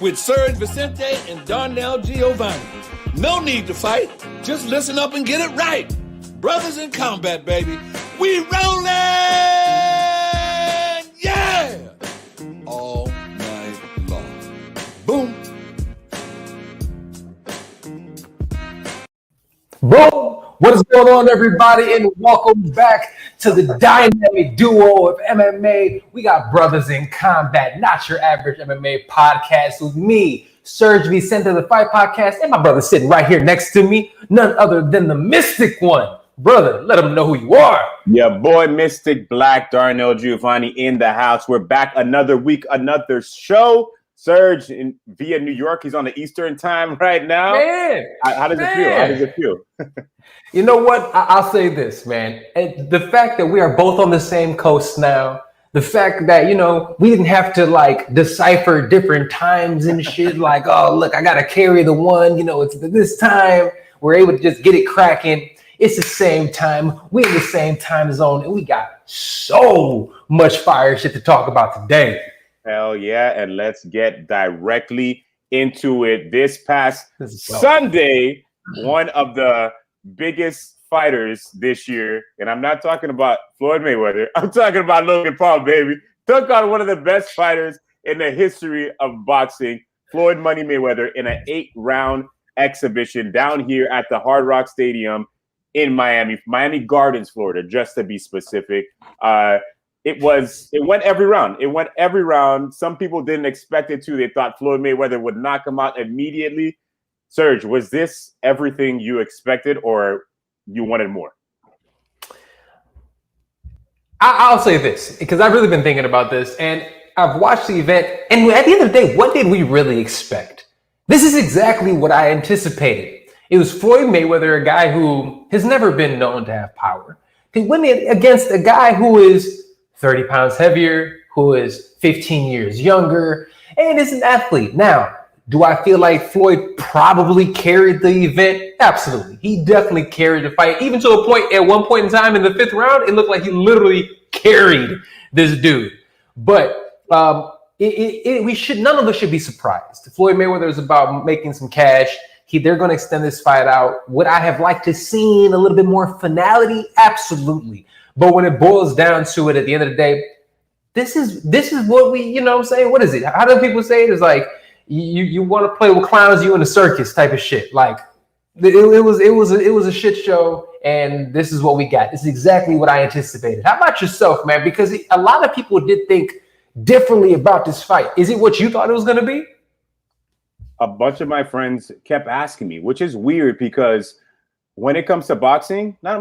with Serge Vicente and Darnell Giovanni. No need to fight. Just listen up and get it right. Brothers in combat, baby. We rollin'! Yeah! All night long. Boom. Boom! What is going on, everybody? And welcome back to the dynamic duo of MMA. We got Brothers in Combat, not your average MMA podcast with me, Serge Vicente, the Fight Podcast, and my brother sitting right here next to me, none other than the Mystic One. Brother, let them know who you are. Yeah, boy, Mystic Black, Darnell Giovanni in the house. We're back another week, another show. Serge via New York. He's on the Eastern time right now. Man, how does it feel? How does it feel? You know what? I'll say this, man. The fact that we are both on the same coast now, the fact that, you know, we didn't have to like decipher different times and shit like, oh, look, I got to carry the one, you know, it's this time. We're able to just get it cracking. It's the same time. We're in the same time zone, and we got so much fire shit to talk about today. Hell yeah, and let's get directly into it. This past Sunday, one of the biggest fighters this year, and I'm not talking about Floyd Mayweather, I'm talking about Logan Paul, baby, took on one of the best fighters in the history of boxing, Floyd Money Mayweather, in an 8-round exhibition down here at the Hard Rock Stadium in Miami Gardens, Florida, just to be specific. It went every round. It went every round. Some people didn't expect it to. They thought Floyd Mayweather would knock him out immediately. Serge, was this everything you expected, or you wanted more? I'll say this, because I've really been thinking about this, and I've watched the event, and at the end of the day, what did we really expect? This is exactly what I anticipated. It was Floyd Mayweather, a guy who has never been known to have power. He went against a guy who is 30 pounds heavier, who is 15 years younger, and is an athlete. Now, do I feel like Floyd probably carried the event? Absolutely. He definitely carried the fight, even to a point, at one point in time in the 5th round, it looked like he literally carried this dude. But none of us should be surprised. Floyd Mayweather is about making some cash. They're going to extend this fight out. Would I have liked to seen a little bit more finality? Absolutely. But when it boils down to it, at the end of the day, this is what we, you know what I'm saying? What is it? How do people say it? It's like you want to play with clowns, you in a circus type of shit. Like it was a shit show, and this is what we got. This is exactly what I anticipated. How about yourself, man? Because a lot of people did think differently about this fight. Is it what you thought it was going to be? A bunch of my friends kept asking me, which is weird because when it comes to boxing, not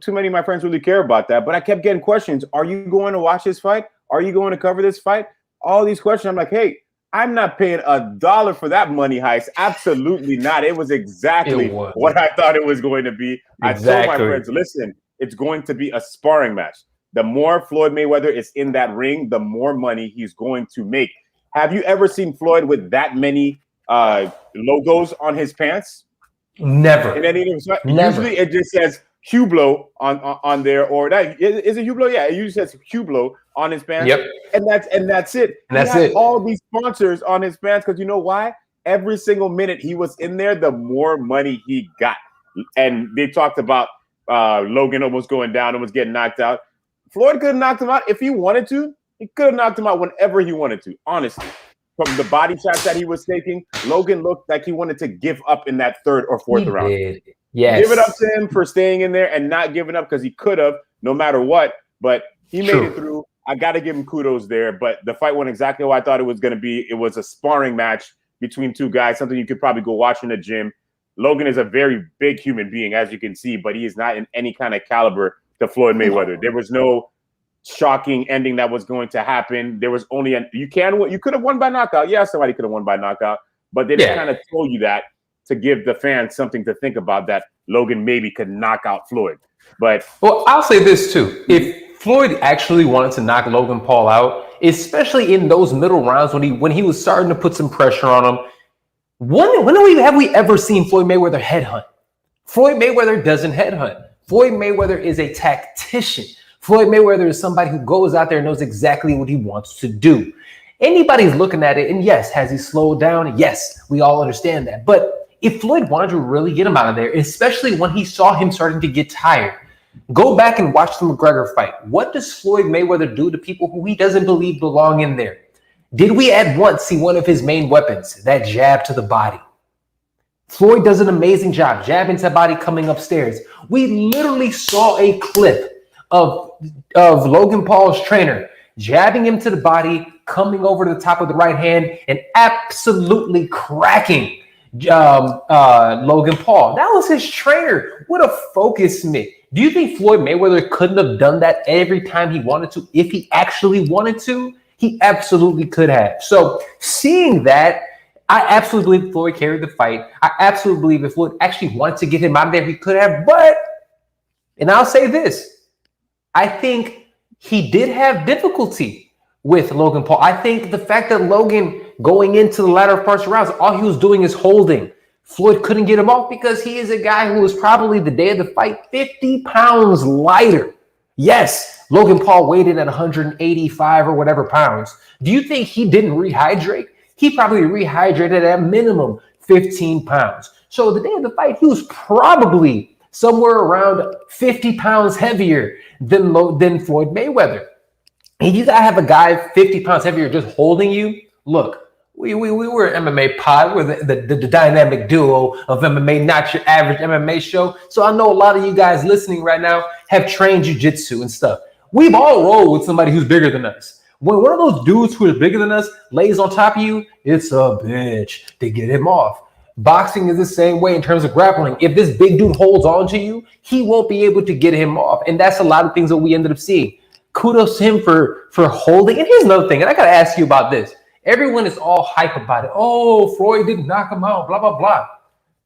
too many of my friends really care about that, but I kept getting questions. Are you going to watch this fight? Are you going to cover this fight? All these questions. I'm like, hey, I'm not paying $1 for that money heist. Absolutely not. It was exactly what I thought it was going to be. Exactly. I told my friends, listen, it's going to be a sparring match. The more Floyd Mayweather is in that ring, the more money he's going to make. Have you ever seen Floyd with that many logos on his pants? Never. Usually it just says Hublot on there, or that is it Hublot? Yeah, it usually says Hublot on his pants. Yep. And that's it. And that's it. All these sponsors on his pants, because you know why? Every single minute he was in there, the more money he got. And they talked about Logan almost going down, almost getting knocked out. Floyd could have knocked him out if he wanted to. He could have knocked him out whenever he wanted to, honestly. From the body shots that he was taking, Logan looked like he wanted to give up in that 3rd or 4th round. Yes. Give it up to him for staying in there and not giving up, because he could have, no matter what. But he made it through. I got to give him kudos there. But the fight went exactly what I thought it was going to be. It was a sparring match between two guys, something you could probably go watch in the gym. Logan is a very big human being, as you can see, but he is not in any kind of caliber to Floyd Mayweather. There was no shocking ending that was going to happen. There was only you could have won by knockout. Yeah, somebody could have won by knockout, but they just kind of told you that to give the fans something to think about, that Logan maybe could knock out Floyd. But well, I'll say this too: if Floyd actually wanted to knock Logan Paul out, especially in those middle rounds when he was starting to put some pressure on him, when have we ever seen Floyd Mayweather headhunt? Floyd Mayweather doesn't headhunt. Floyd Mayweather is a tactician. Floyd Mayweather is somebody who goes out there and knows exactly what he wants to do. Anybody's looking at it, and yes, has he slowed down? Yes, we all understand that. But if Floyd wanted to really get him out of there, especially when he saw him starting to get tired, go back and watch the McGregor fight. What does Floyd Mayweather do to people who he doesn't believe belong in there? Did we at once see one of his main weapons, that jab to the body? Floyd does an amazing job jabbing to the body coming upstairs. We literally saw a clip of Logan Paul's trainer jabbing him to the body, coming over to the top of the right hand, and absolutely cracking Logan Paul. That was his trainer. What a focus, Mick. Do you think Floyd Mayweather couldn't have done that every time he wanted to if he actually wanted to? He absolutely could have. So seeing that, I absolutely believe Floyd carried the fight. I absolutely believe if Floyd actually wanted to get him out of there, he could have. But, and I'll say this, I think he did have difficulty with Logan Paul. I think the fact that Logan going into the latter parts of rounds, all he was doing is holding. Floyd couldn't get him off because he is a guy who was probably the day of the fight 50 pounds lighter. Yes, Logan Paul weighed in at 185 or whatever pounds. Do you think he didn't rehydrate? He probably rehydrated at a minimum 15 pounds. So the day of the fight, he was probably somewhere around 50 pounds heavier than Floyd Mayweather. And you gotta have a guy 50 pounds heavier just holding you. Look, we were an MMA pod. We're the dynamic duo of MMA, not your average MMA show. So I know a lot of you guys listening right now have trained jiu-jitsu and stuff. We've all rolled with somebody who's bigger than us. When one of those dudes who is bigger than us lays on top of you, it's a bitch to get him off. Boxing is the same way in terms of grappling. If this big dude holds on to you, he won't be able to get him off. And that's a lot of things that we ended up seeing. Kudos to him for holding. And here's another thing, and I got to ask you about this. Everyone is all hype about it. Oh, Floyd didn't knock him out, blah, blah, blah.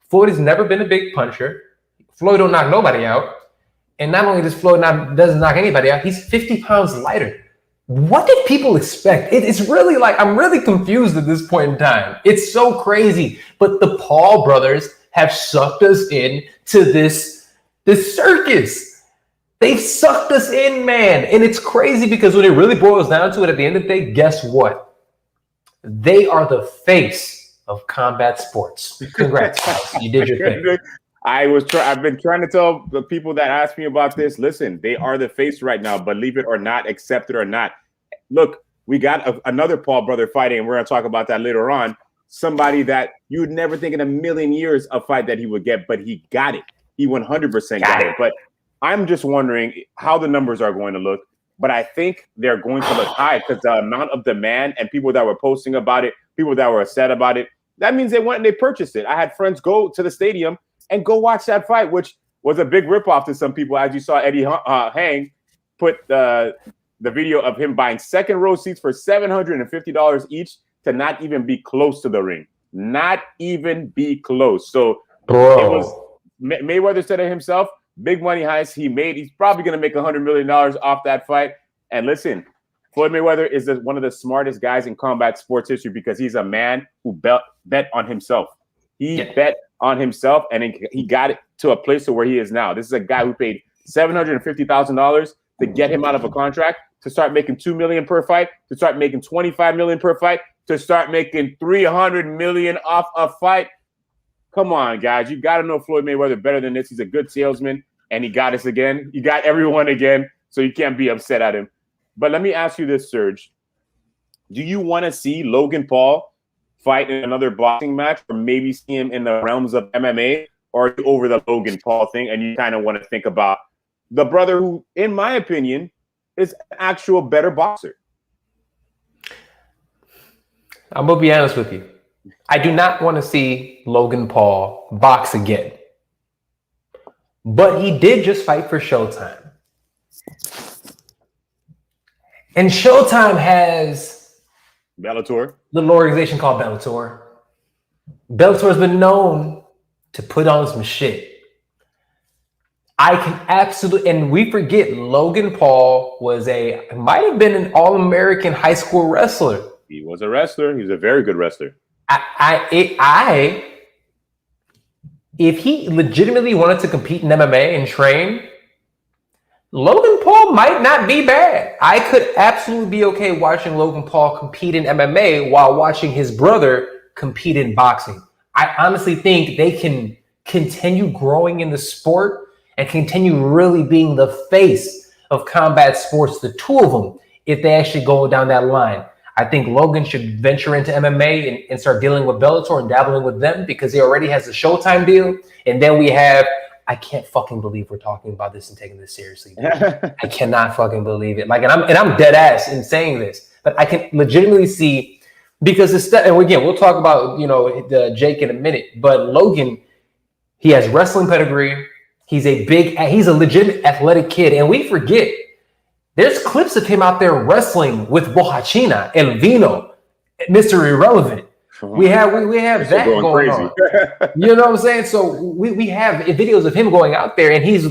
Floyd has never been a big puncher. Floyd don't knock nobody out. And not only does Floyd doesn't knock anybody out, he's 50 pounds lighter. What did people expect? It's really like, I'm really confused at this point in time. It's so crazy. But the Paul brothers have sucked us in to this circus. They've sucked us in, man. And it's crazy because when it really boils down to it, at the end of the day, guess what? They are the face of combat sports. Congrats, guys. You did your thing. I've been trying to tell the people that ask me about this, listen, they are the face right now, believe it or not, accept it or not. Look, we got another Paul brother fighting, and we're going to talk about that later on. Somebody that you would never think in a million years a fight that he would get, but he got it. He 100% got it. But I'm just wondering how the numbers are going to look. But I think they're going to look high because the amount of demand and people that were posting about it, people that were upset about it, that means they went and they purchased it. I had friends go to the stadium and go watch that fight, which was a big ripoff to some people. As you saw, Eddie Hang put the video of him buying second row seats for $750 each to not even be close to the ring. Not even be close. So It was Mayweather said it himself. Big money heist he made. He's probably going to make $100 million off that fight. And listen, Floyd Mayweather is one of the smartest guys in combat sports history because he's a man who bet on himself. He bet on himself, and he got it to a place to where he is now. This is a guy who paid $750,000 to get him out of a contract, to start making $2 million per fight, to start making $25 million per fight, to start making $300 million off a fight. Come on, guys. You got to know Floyd Mayweather better than this. He's a good salesman, and he got us again. He got everyone again, so you can't be upset at him. But let me ask you this, Serge. Do you want to see Logan Paul fight in another boxing match, or maybe see him in the realms of MMA, or are you over the Logan Paul thing and you kind of want to think about the brother who, in my opinion, is an actual better boxer? I'm going to be honest with you. I do not want to see Logan Paul box again. But he did just fight for Showtime. And Showtime has Bellator, a little organization called Bellator. Bellator has been known to put on some shit. I can absolutely, and we forget Logan Paul might have been an All-American high school wrestler. He was a wrestler. He's a very good wrestler. If he legitimately wanted to compete in MMA and train, Logan Paul might not be bad. I could absolutely be okay watching Logan Paul compete in MMA while watching his brother compete in boxing. I honestly think they can continue growing in the sport and continue really being the face of combat sports, the two of them, if they actually go down that line. I think Logan should venture into MMA and start dealing with Bellator and dabbling with them because he already has a Showtime deal. And then we have, I can't fucking believe we're talking about this and taking this seriously. I cannot fucking believe it. Like, and I'm dead ass in saying this, but I can legitimately see because it's, and again, we'll talk about, the Jake in a minute, but Logan, he has wrestling pedigree. He's a legitimate athletic kid. And we forget, there's clips of him out there wrestling with Bohachina, El Vino, Mr. Irrelevant. We have that going on. You know what I'm saying? So we have videos of him going out there and he's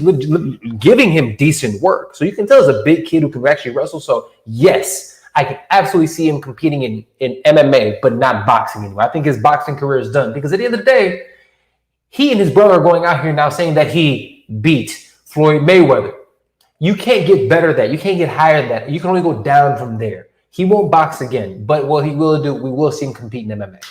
giving him decent work. So you can tell he's a big kid who can actually wrestle. So yes, I can absolutely see him competing in MMA, but not boxing anymore. I think his boxing career is done because at the end of the day, he and his brother are going out here now saying that he beat Floyd Mayweather. You can't get better than that. You can't get higher than that. You can only go down from there. He won't box again, but what he will do, we will see him compete in MMA.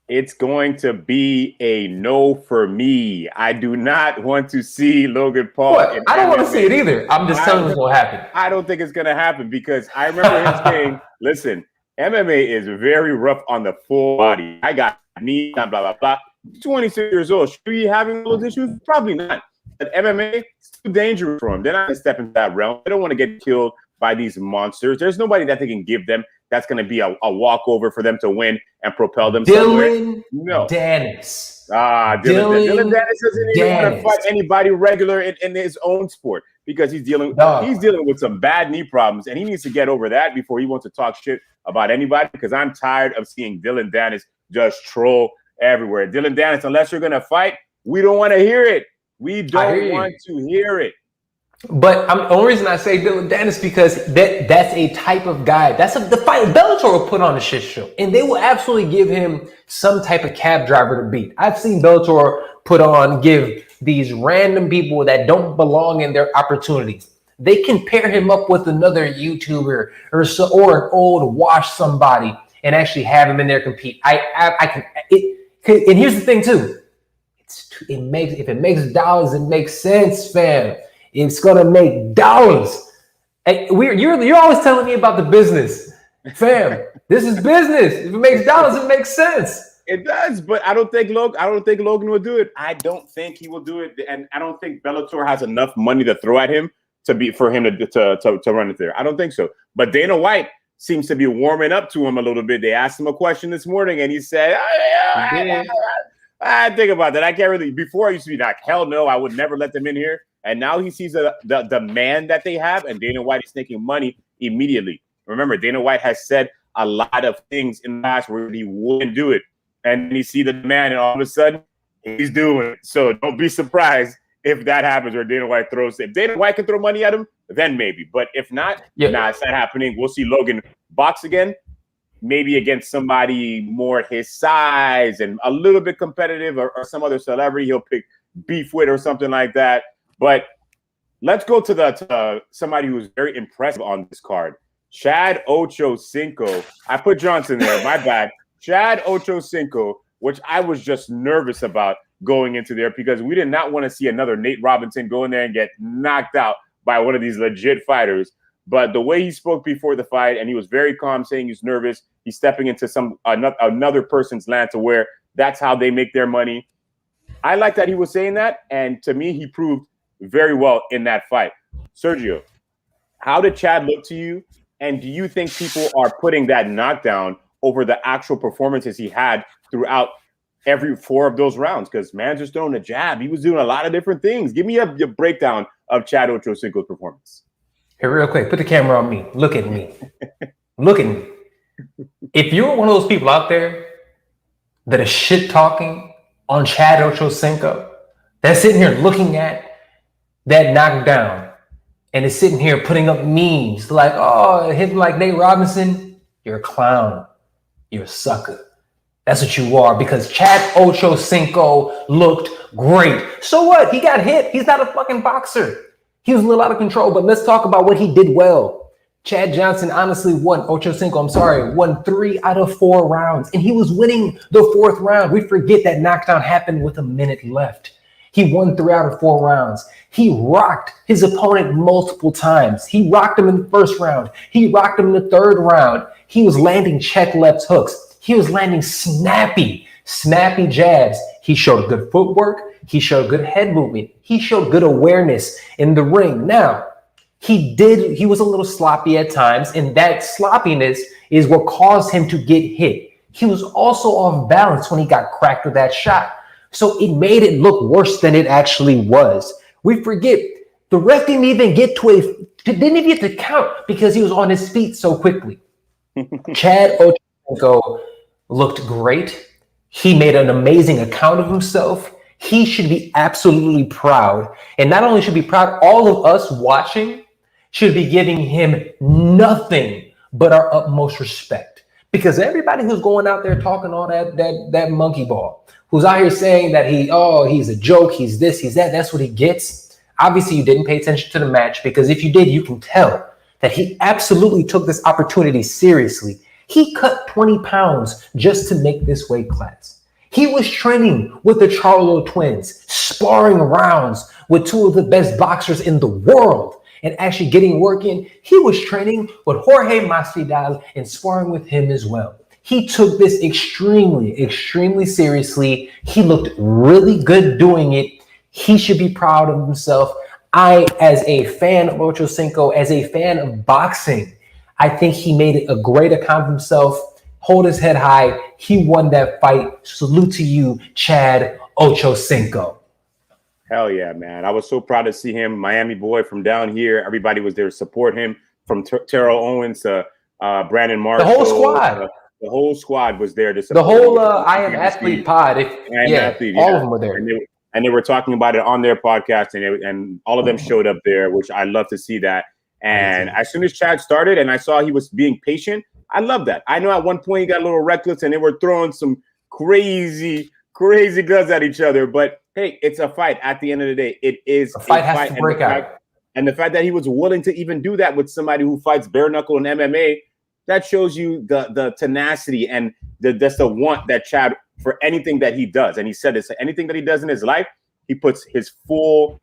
It's going to be a no for me. I do not want to see Logan Paul. I don't want to see it either. I'm just telling you what's going to happen. I don't think it's going to happen because I remember him saying, listen, MMA is very rough on the full body. I got knee, blah, blah, blah. 26 years old. Should he be having those issues? Probably not. But MMA is too dangerous for him. They're not going to step into that realm. They don't want to get killed by these monsters. There's nobody that they can give them that's going to be a walkover for them to win and propel them Dylan Dennis. Dylan Dennis doesn't even want to fight anybody regular in his own sport because he's dealing with some bad knee problems and he needs to get over that before he wants to talk shit about anybody because I'm tired of seeing Dylan Dennis just troll everywhere. Dylan Dennis, unless you're going to fight, we don't want to hear it. We don't want to hear it. But the only reason I say Dylan Dennis because that's a type of guy. That's the fight Bellator will put on a shit show, and they will absolutely give him some type of cab driver to beat. I've seen Bellator give these random people that don't belong in their opportunities. They can pair him up with another YouTuber or an old wash somebody and actually have him in there compete. And here's the thing too. If it makes dollars, it makes sense, fam. It's gonna make dollars. Hey, you're always telling me about the business, fam. This is business. If it makes dollars, it makes sense. It does, but I don't think Logan will do it. I don't think he will do it, and I don't think Bellator has enough money to throw at him for him to run it there. I don't think so. But Dana White seems to be warming up to him a little bit. They asked him a question this morning, and he said, I think about that. I can't really. Before I used to be like, hell no, I would never let them in here. And now he sees the demand that they have, and Dana White is making money immediately. Remember, Dana White has said a lot of things in the past where he wouldn't do it. And then you see the demand, and all of a sudden, he's doing it. So don't be surprised if that happens where Dana White throws it. If Dana White can throw money at him, then maybe. But if not, it's not happening. We'll see Logan box again, maybe against somebody more his size and a little bit competitive or some other celebrity he'll pick beef with or something like that. But let's go to somebody who's very impressive on this card. Chad Ochocinco. I put Johnson there. My bad. Chad Ochocinco, which I was just nervous about going into there because we did not want to see another Nate Robinson go in there and get knocked out by one of these legit fighters. But the way he spoke before the fight, and he was very calm, saying he's nervous. He's stepping into another person's land to where that's how they make their money. I like that he was saying that, and to me, he proved very well in that fight. Sergio, how did Chad look to you? And do you think people are putting that knockdown over the actual performances he had throughout every 4 of those rounds? Because man's just throwing a jab. He was doing a lot of different things. Give me a breakdown of Chad Ochocinco's performance. Here, real quick, put the camera on me. Look at me. Look at me. If you're one of those people out there that is shit talking on Chad Ochocinco, that's sitting here looking at that knockdown and is sitting here putting up memes like, oh, him like Nate Robinson, you're a clown. You're a sucker. That's what you are because Chad Ochocinco looked great. So what? He got hit. He's not a fucking boxer. He was a little out of control, but let's talk about what he did well. Chad Johnson honestly won 3 out of 4 rounds, and he was winning the 4th round. We forget that knockdown happened with a minute left. He won 3 out of 4 rounds. He rocked his opponent multiple times. He rocked him in the 1st round. He rocked him in the 3rd round. He was landing check left hooks. He was landing snappy jabs. He showed good footwork. He showed good head movement. He showed good awareness in the ring. Now, he was a little sloppy at times, and that sloppiness is what caused him to get hit. He was also off balance when he got cracked with that shot. So it made it look worse than it actually was. We forget the ref didn't even get to count because he was on his feet so quickly. Chad Ochocinco looked great. He made an amazing account of himself. He should be absolutely proud. And not only should be proud, all of us watching should be giving him nothing but our utmost respect. Because everybody who's going out there talking all that monkey ball, who's out here saying that he's a joke, he's this, he's that, that's what he gets. Obviously, you didn't pay attention to the match, because if you did, you can tell that he absolutely took this opportunity seriously. He cut 20 pounds just to make this weight class. He was training with the Charlo twins, sparring rounds with 2 of the best boxers in the world, and actually getting work in. He was training with Jorge Masvidal and sparring with him as well. He took this extremely seriously. He looked really good doing it. He should be proud of himself. I, as a fan of Ochocinco, as a fan of boxing, I think he made a great account of himself. Hold his head high. He won that fight. Salute to you, Chad Ochocinco. Hell yeah, man. I was so proud to see him. Miami boy from down here. Everybody was there to support him, from Terrell Owens to Brandon Marshall. The whole squad. The whole squad was there to support the whole him. I Am Athlete pod. All of them were there. And they were talking about it on their podcast, and all of them showed up there, which I love to see that. And as soon as Chad started and I saw he was being patient, I love that. I know at one point he got a little reckless and they were throwing some crazy guns at each other. But hey, it's a fight. At the end of the day, it is a fight. Has to break out. And the fact that he was willing to even do that with somebody who fights bare knuckle in MMA, that shows you the tenacity and the want that Chad for anything that he does. And he said this, anything that he does in his life, he puts his full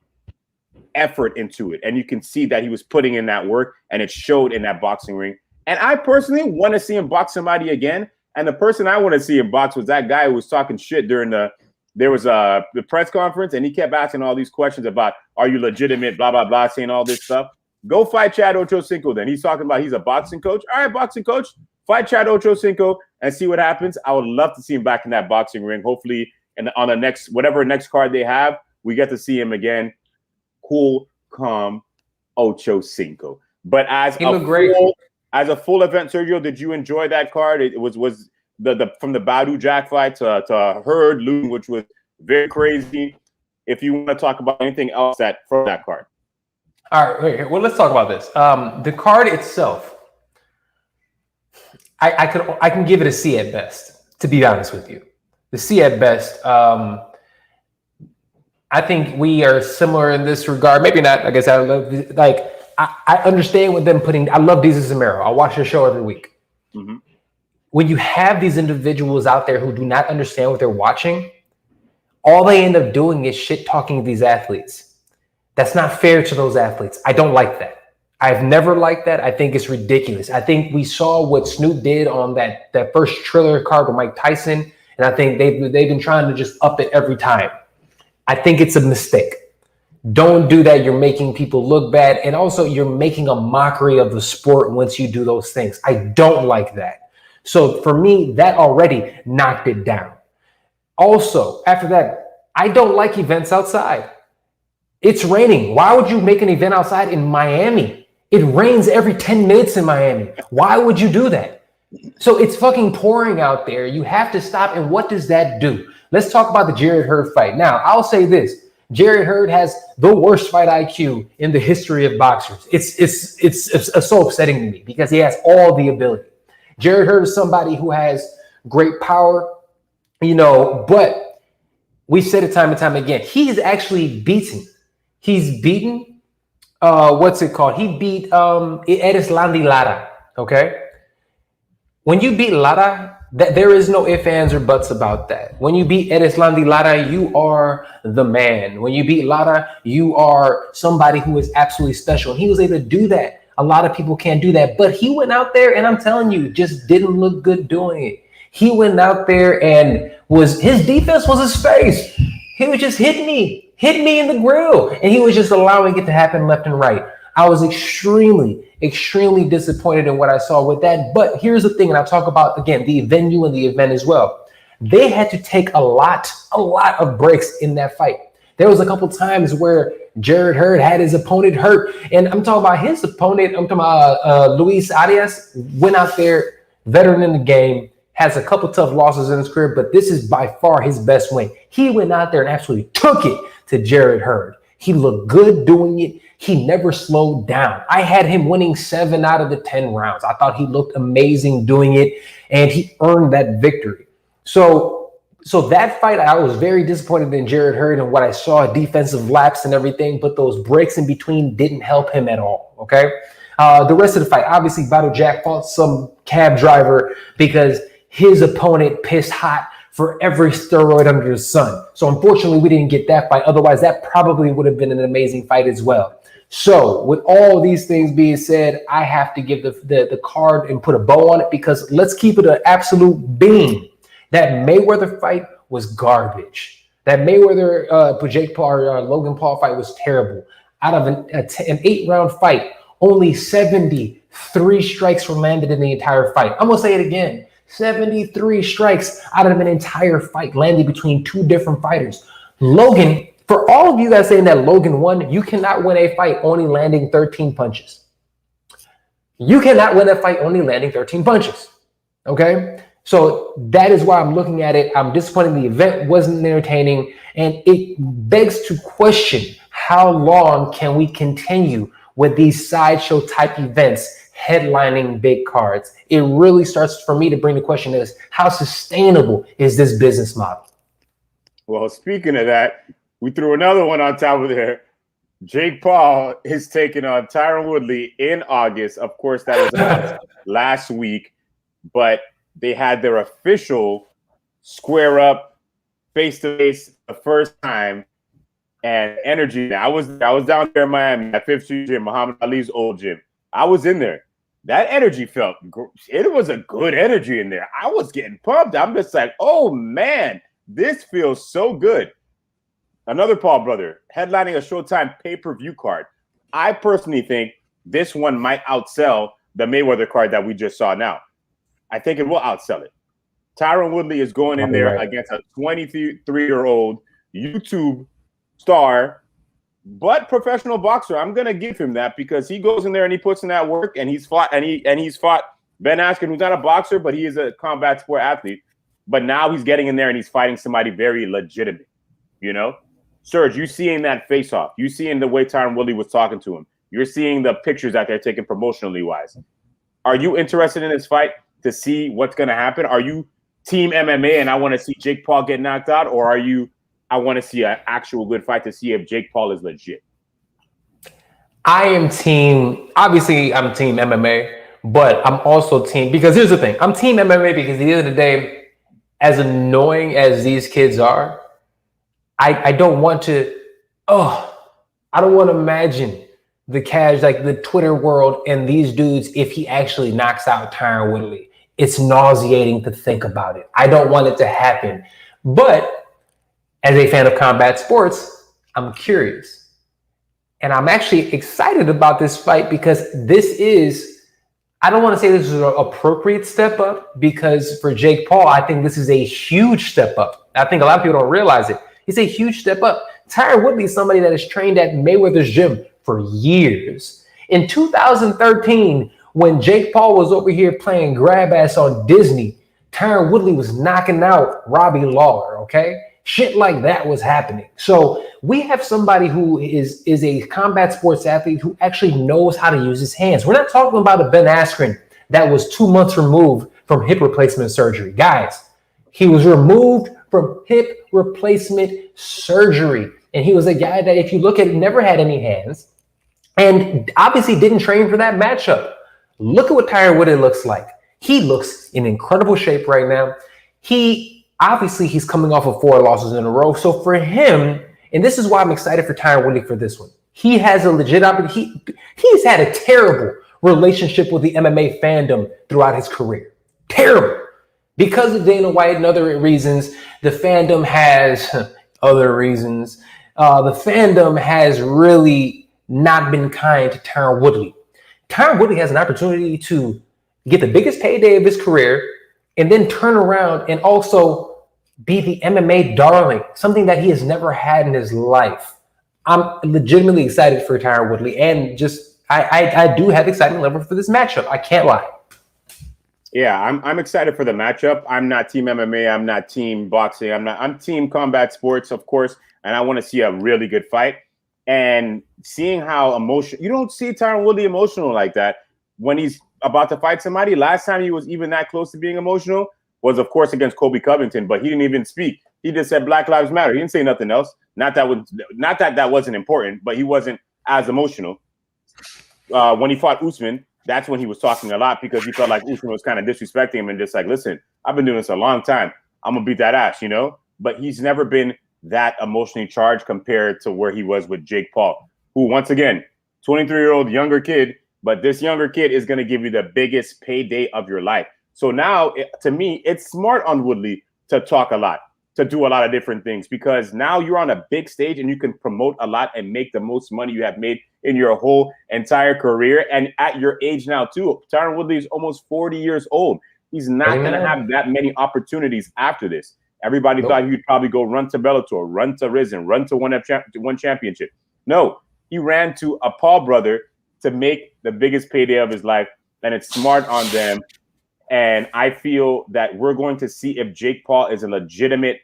effort into it. And you can see that he was putting in that work, and it showed in that boxing ring. And I personally want to see him box somebody again. And the person I want to see him box was that guy who was talking shit during the press conference, and he kept asking all these questions about, are you legitimate, blah, blah, blah, saying all this stuff. Go fight Chad Ochocinco then. He's talking about he's a boxing coach. All right, boxing coach, fight Chad Ochocinco and see what happens. I would love to see him back in that boxing ring. Hopefully, and on the next card they have, we get to see him again. Cool, calm Ochocinco. But as a full event, Sergio, did you enjoy that card? It was the from the Badu Jack fight to Hurd Luton, which was very crazy. If you want to talk about anything else from that card. All right, well, let's talk about this. The card itself, I can give it a C at best, to be honest with you. The C at best. I think we are similar in this regard. Maybe not. I guess I understand what them putting. I love Diaz and Mero. I watch their show every week. Mm-hmm. When you have these individuals out there who do not understand what they're watching, all they end up doing is shit talking these athletes. That's not fair to those athletes. I don't like that. I've never liked that. I think it's ridiculous. I think we saw what Snoop did on that first Triller card with Mike Tyson, and I think they've been trying to just up it every time. I think it's a mistake. Don't do that. You're making people look bad, and also you're making a mockery of the sport once you do those things. I don't like that. So for me, that already knocked it down. Also, after that, I don't like events outside. It's raining. Why would you make an event outside in Miami? It rains every 10 minutes in Miami. Why would you do that? So it's fucking pouring out there. You have to stop. And what does that do? Let's talk about the Jarrett Hurd fight. Now, I'll say this. Jarrett Hurd has the worst fight IQ in the history of boxers. It's so upsetting to me because he has all the ability. Jarrett Hurd is somebody who has great power, but we've said it time and time again. He's actually beaten. He's beaten what's it called? He beat Adesanya Lara. Okay. When you beat Lara, there is no ifs, ands, or buts about that. When you beat Adesanya Lara, you are the man. When you beat Lara, you are somebody who is absolutely special. And he was able to do that. A lot of people can't do that. But he went out there, and I'm telling you, just didn't look good doing it. He went out there and his defense was his face. He was just hit me in the grill. And he was just allowing it to happen left and right. I was extremely disappointed in what I saw with that. But here's the thing, and I'll talk about, again, the venue and the event as well. They had to take a lot of breaks in that fight. There was a couple times where Jarrett Hurd had his opponent hurt. And I'm talking about his opponent. I'm talking about Luis Arias. Went out there, veteran in the game, has a couple tough losses in his career, but this is by far his best win. He went out there and absolutely took it to Jarrett Hurd. He looked good doing it. He never slowed down. I had him winning 7 out of the 10 rounds. I thought he looked amazing doing it, and he earned that victory. So that fight, I was very disappointed in Jarrett Hurd and what I saw, defensive lapse and everything, but those breaks in between didn't help him at all, okay? The rest of the fight, obviously, Battle Jack fought some cab driver because his opponent pissed hot for every steroid under the sun. So unfortunately, we didn't get that fight. Otherwise, that probably would have been an amazing fight as well. So with all these things being said, I have to give the card and put a bow on it because let's keep it an absolute beam. That Mayweather fight was garbage. That Mayweather Jake Paul or Logan Paul fight was terrible. Out of an 8-round fight, only 73 strikes were landed in the entire fight. I'm gonna say it again. 73 strikes out of an entire fight landed between two different fighters. Logan, for all of you guys saying that Logan won, you cannot win a fight only landing 13 punches. You cannot win a fight only landing 13 punches. Okay? So that is why I'm looking at it. I'm disappointed the event wasn't entertaining, and it begs to question how long can we continue with these sideshow type events headlining big cards. It really starts for me to bring the question is how sustainable is this business model? Well, speaking of that, we threw another one on top of there. Jake Paul is taking on Tyron Woodley in August. Of course, that was announced last week, but they had their official square up face-to-face the first time, and energy. I was down there in Miami at Fifth Street Gym, Muhammad Ali's old gym. I was in there. That energy it was a good energy in there. I was getting pumped. I'm just like, oh man, this feels so good. Another Paul brother headlining a Showtime pay-per-view card. I personally think this one might outsell the Mayweather card that we just saw now. I think it will outsell it. Tyron Woodley is going in there against a 23-year-old YouTube star, but professional boxer. I'm gonna give him that because he goes in there and he puts in that work, and he's fought Ben Askren, who's not a boxer, but he is a combat sport athlete. But now he's getting in there and he's fighting somebody very legitimate. You know, Serge, you seeing that face off? You seeing the way Tyron Woodley was talking to him? You're seeing the pictures that they're taking promotionally wise. Are you interested in this fight to see what's gonna happen? Are you team MMA and I want to see Jake Paul get knocked out, or are you? I want to see an actual good fight to see if Jake Paul is legit. Obviously I'm team MMA, but I'm also team, because here's the thing. I'm team MMA because at the end of the day, as annoying as these kids are, I don't want to imagine the Twitter world and these dudes if he actually knocks out Tyron Woodley. It's nauseating to think about it. I don't want it to happen. But as a fan of combat sports, I'm curious. And I'm actually excited about this fight because this is, I don't want to say this is an appropriate step up, because for Jake Paul, I think this is a huge step up. I think a lot of people don't realize it. It's a huge step up. Tyron Woodley is somebody that has trained at Mayweather's gym for years. In 2013, when Jake Paul was over here playing grab ass on Disney, Tyron Woodley was knocking out Robbie Lawler, okay? Shit like that was happening. So we have somebody who is a combat sports athlete who actually knows how to use his hands. We're not talking about a Ben Askren that was 2 months removed from hip replacement surgery. Guys, he was removed from hip replacement surgery. And he was a guy that, if you look at it, never had any hands. and obviously didn't train for that matchup. Look at what Tyron Woodley looks like. He looks in incredible shape right now. He's coming off of 4 losses in a row. So for him, and this is why I'm excited for Tyron Woodley for this one. He has a legit opportunity. He's had a terrible relationship with the MMA fandom throughout his career. Terrible. Because of Dana White and other reasons, the fandom has other reasons. The fandom has really not been kind to Tyron Woodley. Tyron Woodley has an opportunity to get the biggest payday of his career and then turn around and also be the MMA darling, something that he has never had in his life. I'm legitimately excited for Tyron Woodley, and just I do have excitement level for this matchup. I can't lie. Yeah, I'm excited for the matchup. I'm not team MMA. I'm not team boxing. I'm team combat sports, of course, and I want to see a really good fight. And seeing how emotional, you don't see Tyron Woodley emotional like that when he's about to fight somebody. Last time he was even that close to being emotional was, of course, against Colby Covington, but he didn't even speak. He just said Black Lives Matter. He didn't say nothing else. Not that wasn't important, but he wasn't as emotional. When he fought Usman, that's when he was talking a lot because he felt like Usman was kind of disrespecting him and just like, listen, I've been doing this a long time. I'm going to beat that ass, you know? But he's never been that emotionally charged compared to where he was with Jake Paul, who, once again, 23-year-old younger kid, but this younger kid is going to give you the biggest payday of your life. So now, to me, it's smart on Woodley to talk a lot, to do a lot of different things, because now you're on a big stage and you can promote a lot and make the most money you have made in your whole entire career. And at your age now, too, Tyron Woodley is almost 40 years old. He's not going to have that many opportunities after this. Everybody thought he'd probably go run to Bellator, run to Rizin, run to one championship. No, he ran to a Paul brother to make the biggest payday of his life, and it's smart on them. And I feel that we're going to see if Jake Paul is a legitimate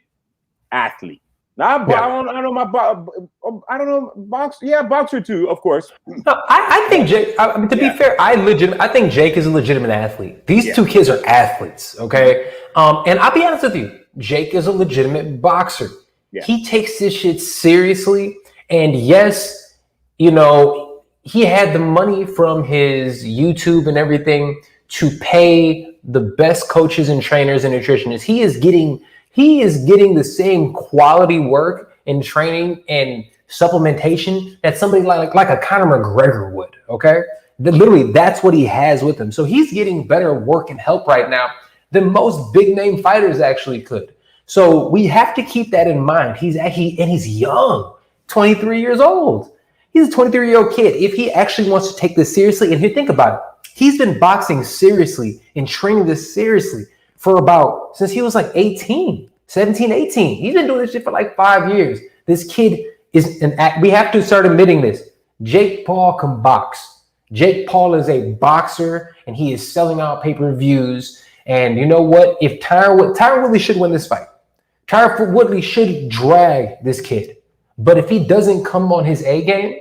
athlete. Now, I don't know, boxer too, of course. No, I think Jake. To be fair, I think Jake is a legitimate athlete. These two kids are athletes, okay? And I'll be honest with you, Jake is a legitimate boxer. Yeah. He takes this shit seriously, and yes, you know, he had the money from his YouTube and everything to pay the best coaches and trainers and nutritionists. He is getting the same quality work and training and supplementation that somebody like a Conor McGregor would, okay? Literally, that's what he has with him. So he's getting better work and help right now than most big name fighters actually could. So we have to keep that in mind. He's young, 23 years old. He's a 23-year-old kid. If he actually wants to take this seriously, and here, think about it. He's been boxing seriously and training this seriously since he was like 17, 18. He's been doing this shit for like 5 years. This kid is we have to start admitting this. Jake Paul can box. Jake Paul is a boxer and he is selling out pay-per-views. And you know what? If Tyron Woodley should win this fight. Tyron Woodley should drag this kid. But if he doesn't come on his A game,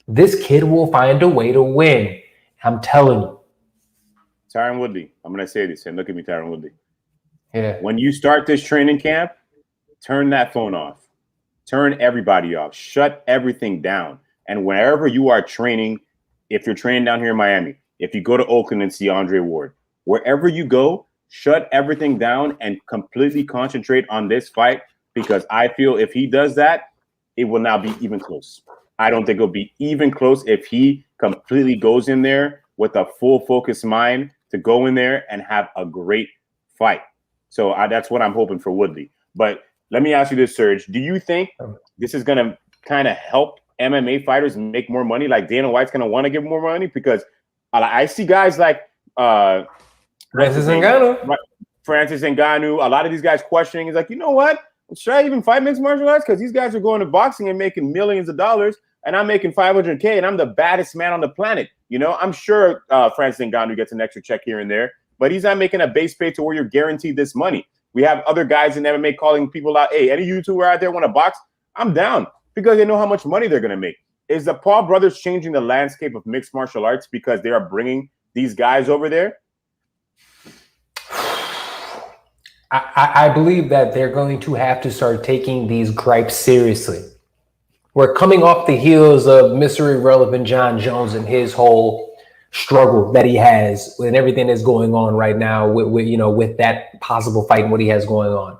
this kid will find a way to win. I'm telling you. Tyron Woodley, I'm going to say this, and look at me, Tyron Woodley. Yeah. When you start this training camp, turn that phone off. Turn everybody off. Shut everything down. And wherever you are training, if you're training down here in Miami, if you go to Oakland and see Andre Ward, wherever you go, shut everything down and completely concentrate on this fight, because I feel if he does that, it will now be even close. I don't think it'll be even close if he completely goes in there with a full focused mind to go in there and have a great fight. So that's what I'm hoping for Woodley. But let me ask you this, Serge. Do you think this is going to kind of help MMA fighters make more money? Like Dana White's going to want to give more money? Because I see guys like Francis Ngannou. A lot of these guys questioning. He's like, you know what? Should I even fight mixed martial arts? Because these guys are going to boxing and making millions of dollars, and I'm making $500K, and I'm the baddest man on the planet. You know, I'm sure Francis Ngannou gets an extra check here and there, but he's not making a base pay to where you're guaranteed this money. We have other guys in MMA calling people out. Hey, any YouTuber out there want to box? I'm down, because they know how much money they're going to make. Is the Paul brothers changing the landscape of mixed martial arts because they are bringing these guys over there? I believe that they're going to have to start taking these gripes seriously. We're coming off the heels of Mr. Irrelevant John Jones and his whole struggle that he has and everything that's going on right now with that possible fight and what he has going on.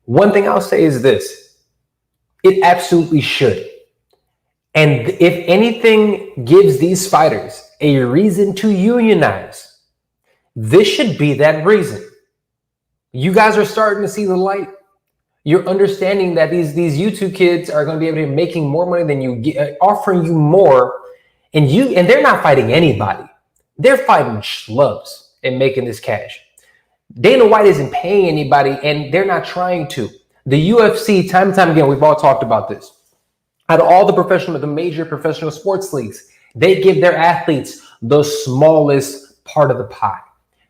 One thing I'll say is this: it absolutely should. And if anything gives these fighters a reason to unionize, this should be that reason. You guys are starting to see the light. You're understanding that these YouTube kids are going to be able to be making more money than you get, offering you more, and they're not fighting anybody. They're fighting schlubs and making this cash. Dana White isn't paying anybody, and they're not trying to. The UFC, time and time again, we've all talked about this. Out of all the major professional sports leagues, they give their athletes the smallest part of the pie.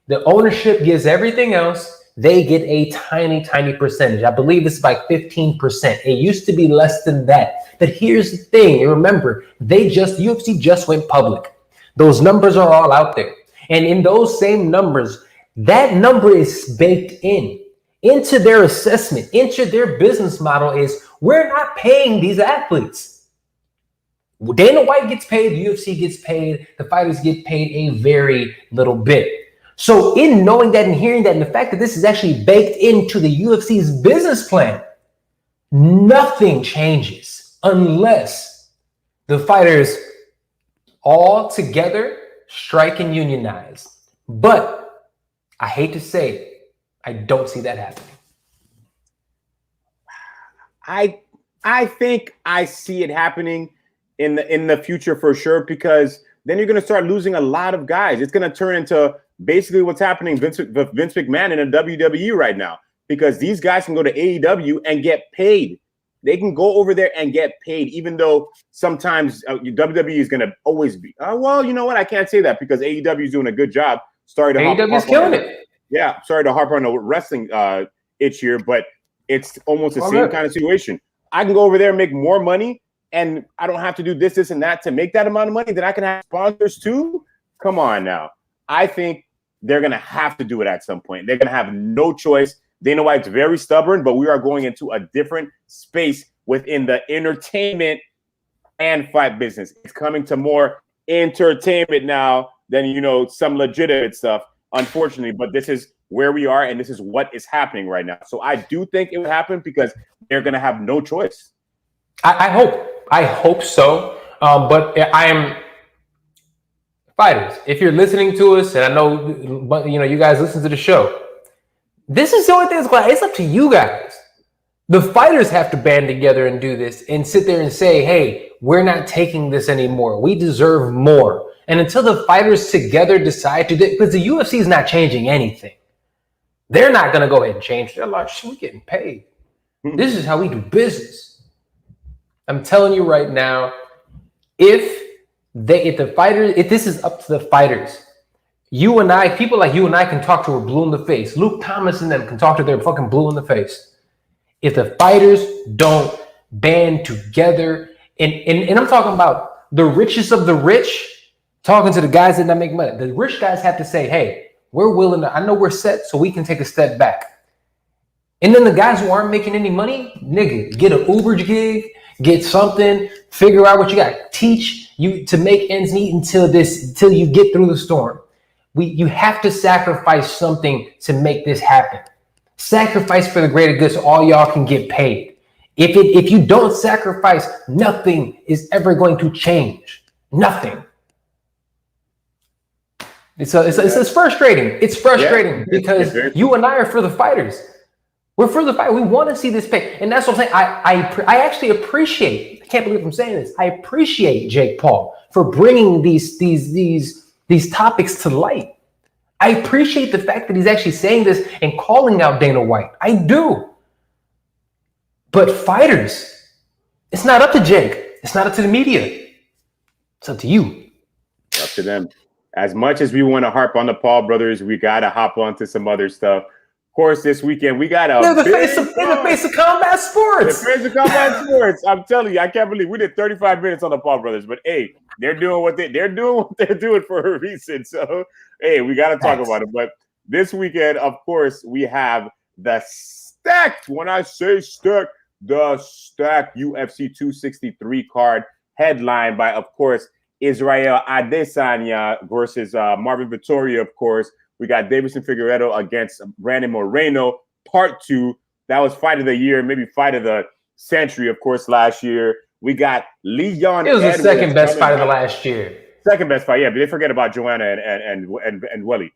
The ownership gives everything else. They get a tiny, tiny percentage. I believe it's like 15%. It used to be less than that. But here's the thing. And remember, UFC just went public. Those numbers are all out there. And in those same numbers, that number is baked into their assessment, into their business model is we're not paying these athletes. Dana White gets paid, the UFC gets paid, the fighters get paid a very little bit. So in knowing that and hearing that and the fact that this is actually baked into the UFC's business plan, nothing changes unless the fighters all together strike and unionize. But I hate to say it, I don't see that happening. I think I see it happening in the future for sure, because then you're going to start losing a lot of guys. It's going to turn into basically what's happening with Vince McMahon in the WWE right now, because these guys can go to AEW and get paid. They can go over there and get paid, even though sometimes WWE is going to always be. Well, you know what? I can't say that because AEW is doing a good job. Sorry to AEW is killing it. Yeah, sorry to harp on the wrestling itch here, but it's almost the same kind of situation. I can go over there and make more money, and I don't have to do this, and that to make that amount of money. Then I can have sponsors too. Come on now. I think they're going to have to do it at some point. They're going to have no choice. Dana White's very stubborn, but we are going into a different space within the entertainment and fight business. It's coming to more entertainment now than, some legitimate stuff, unfortunately. But this is where we are, and this is what is happening right now. So I do think it will happen because they're going to have no choice. I hope so. But I am fighters. If you're listening to us, and I know, you guys listen to the show, this is the only thing that's going. It's up to you guys. The fighters have to band together and do this and sit there and say, hey, we're not taking this anymore. We deserve more. And until the fighters together decide to do it, because the UFC is not changing anything. They're not going to go ahead and change. They're like, we're getting paid. This is how we do business. I'm telling you right now, if this is up to the fighters, you and I, people like you and I can talk to her blue in the face. Luke Thomas and them can talk to their fucking blue in the face. If the fighters don't band together, and I'm talking about the richest of the rich, talking to the guys that not make money. The rich guys have to say, hey, we're willing to, I know we're set, so we can take a step back. And then the guys who aren't making any money, nigga, get an Uber gig, get something, figure out what you got. Teach you to make ends meet until you get through the storm. You have to sacrifice something to make this happen. Sacrifice for the greater good so all y'all can get paid. If you don't sacrifice, nothing is ever going to change. Nothing. It's frustrating. It's frustrating because you and I are for the fighters. We're for the fight. We want to see this pay. And that's what I'm saying. I actually appreciate, I can't believe I'm saying this. I appreciate Jake Paul for bringing these topics to light. I appreciate the fact that he's actually saying this and calling out Dana White. I do. But fighters, it's not up to Jake. It's not up to the media. It's up to you. It's up to them. As much as we want to harp on the Paul brothers, we got to hop onto some other stuff. Of course, this weekend we got the face of combat sports. The face of combat sports. I'm telling you, I can't believe we did 35 minutes on the Paul brothers. But hey, they're doing what they're doing for a reason. So hey, we got to talk about it. But this weekend, of course, we have the stacked. When I say stacked, the stacked UFC 263 card, headlined by, of course, Israel Adesanya versus Marvin Vettori, of course. We got Deiveson Figueiredo against Brandon Moreno, part 2. That was fight of the year, maybe fight of the century, of course, last year. We got Leon It was Edwards the second best fight of the back. last year. Second best fight, yeah, but they forget about Joanna and Woodley.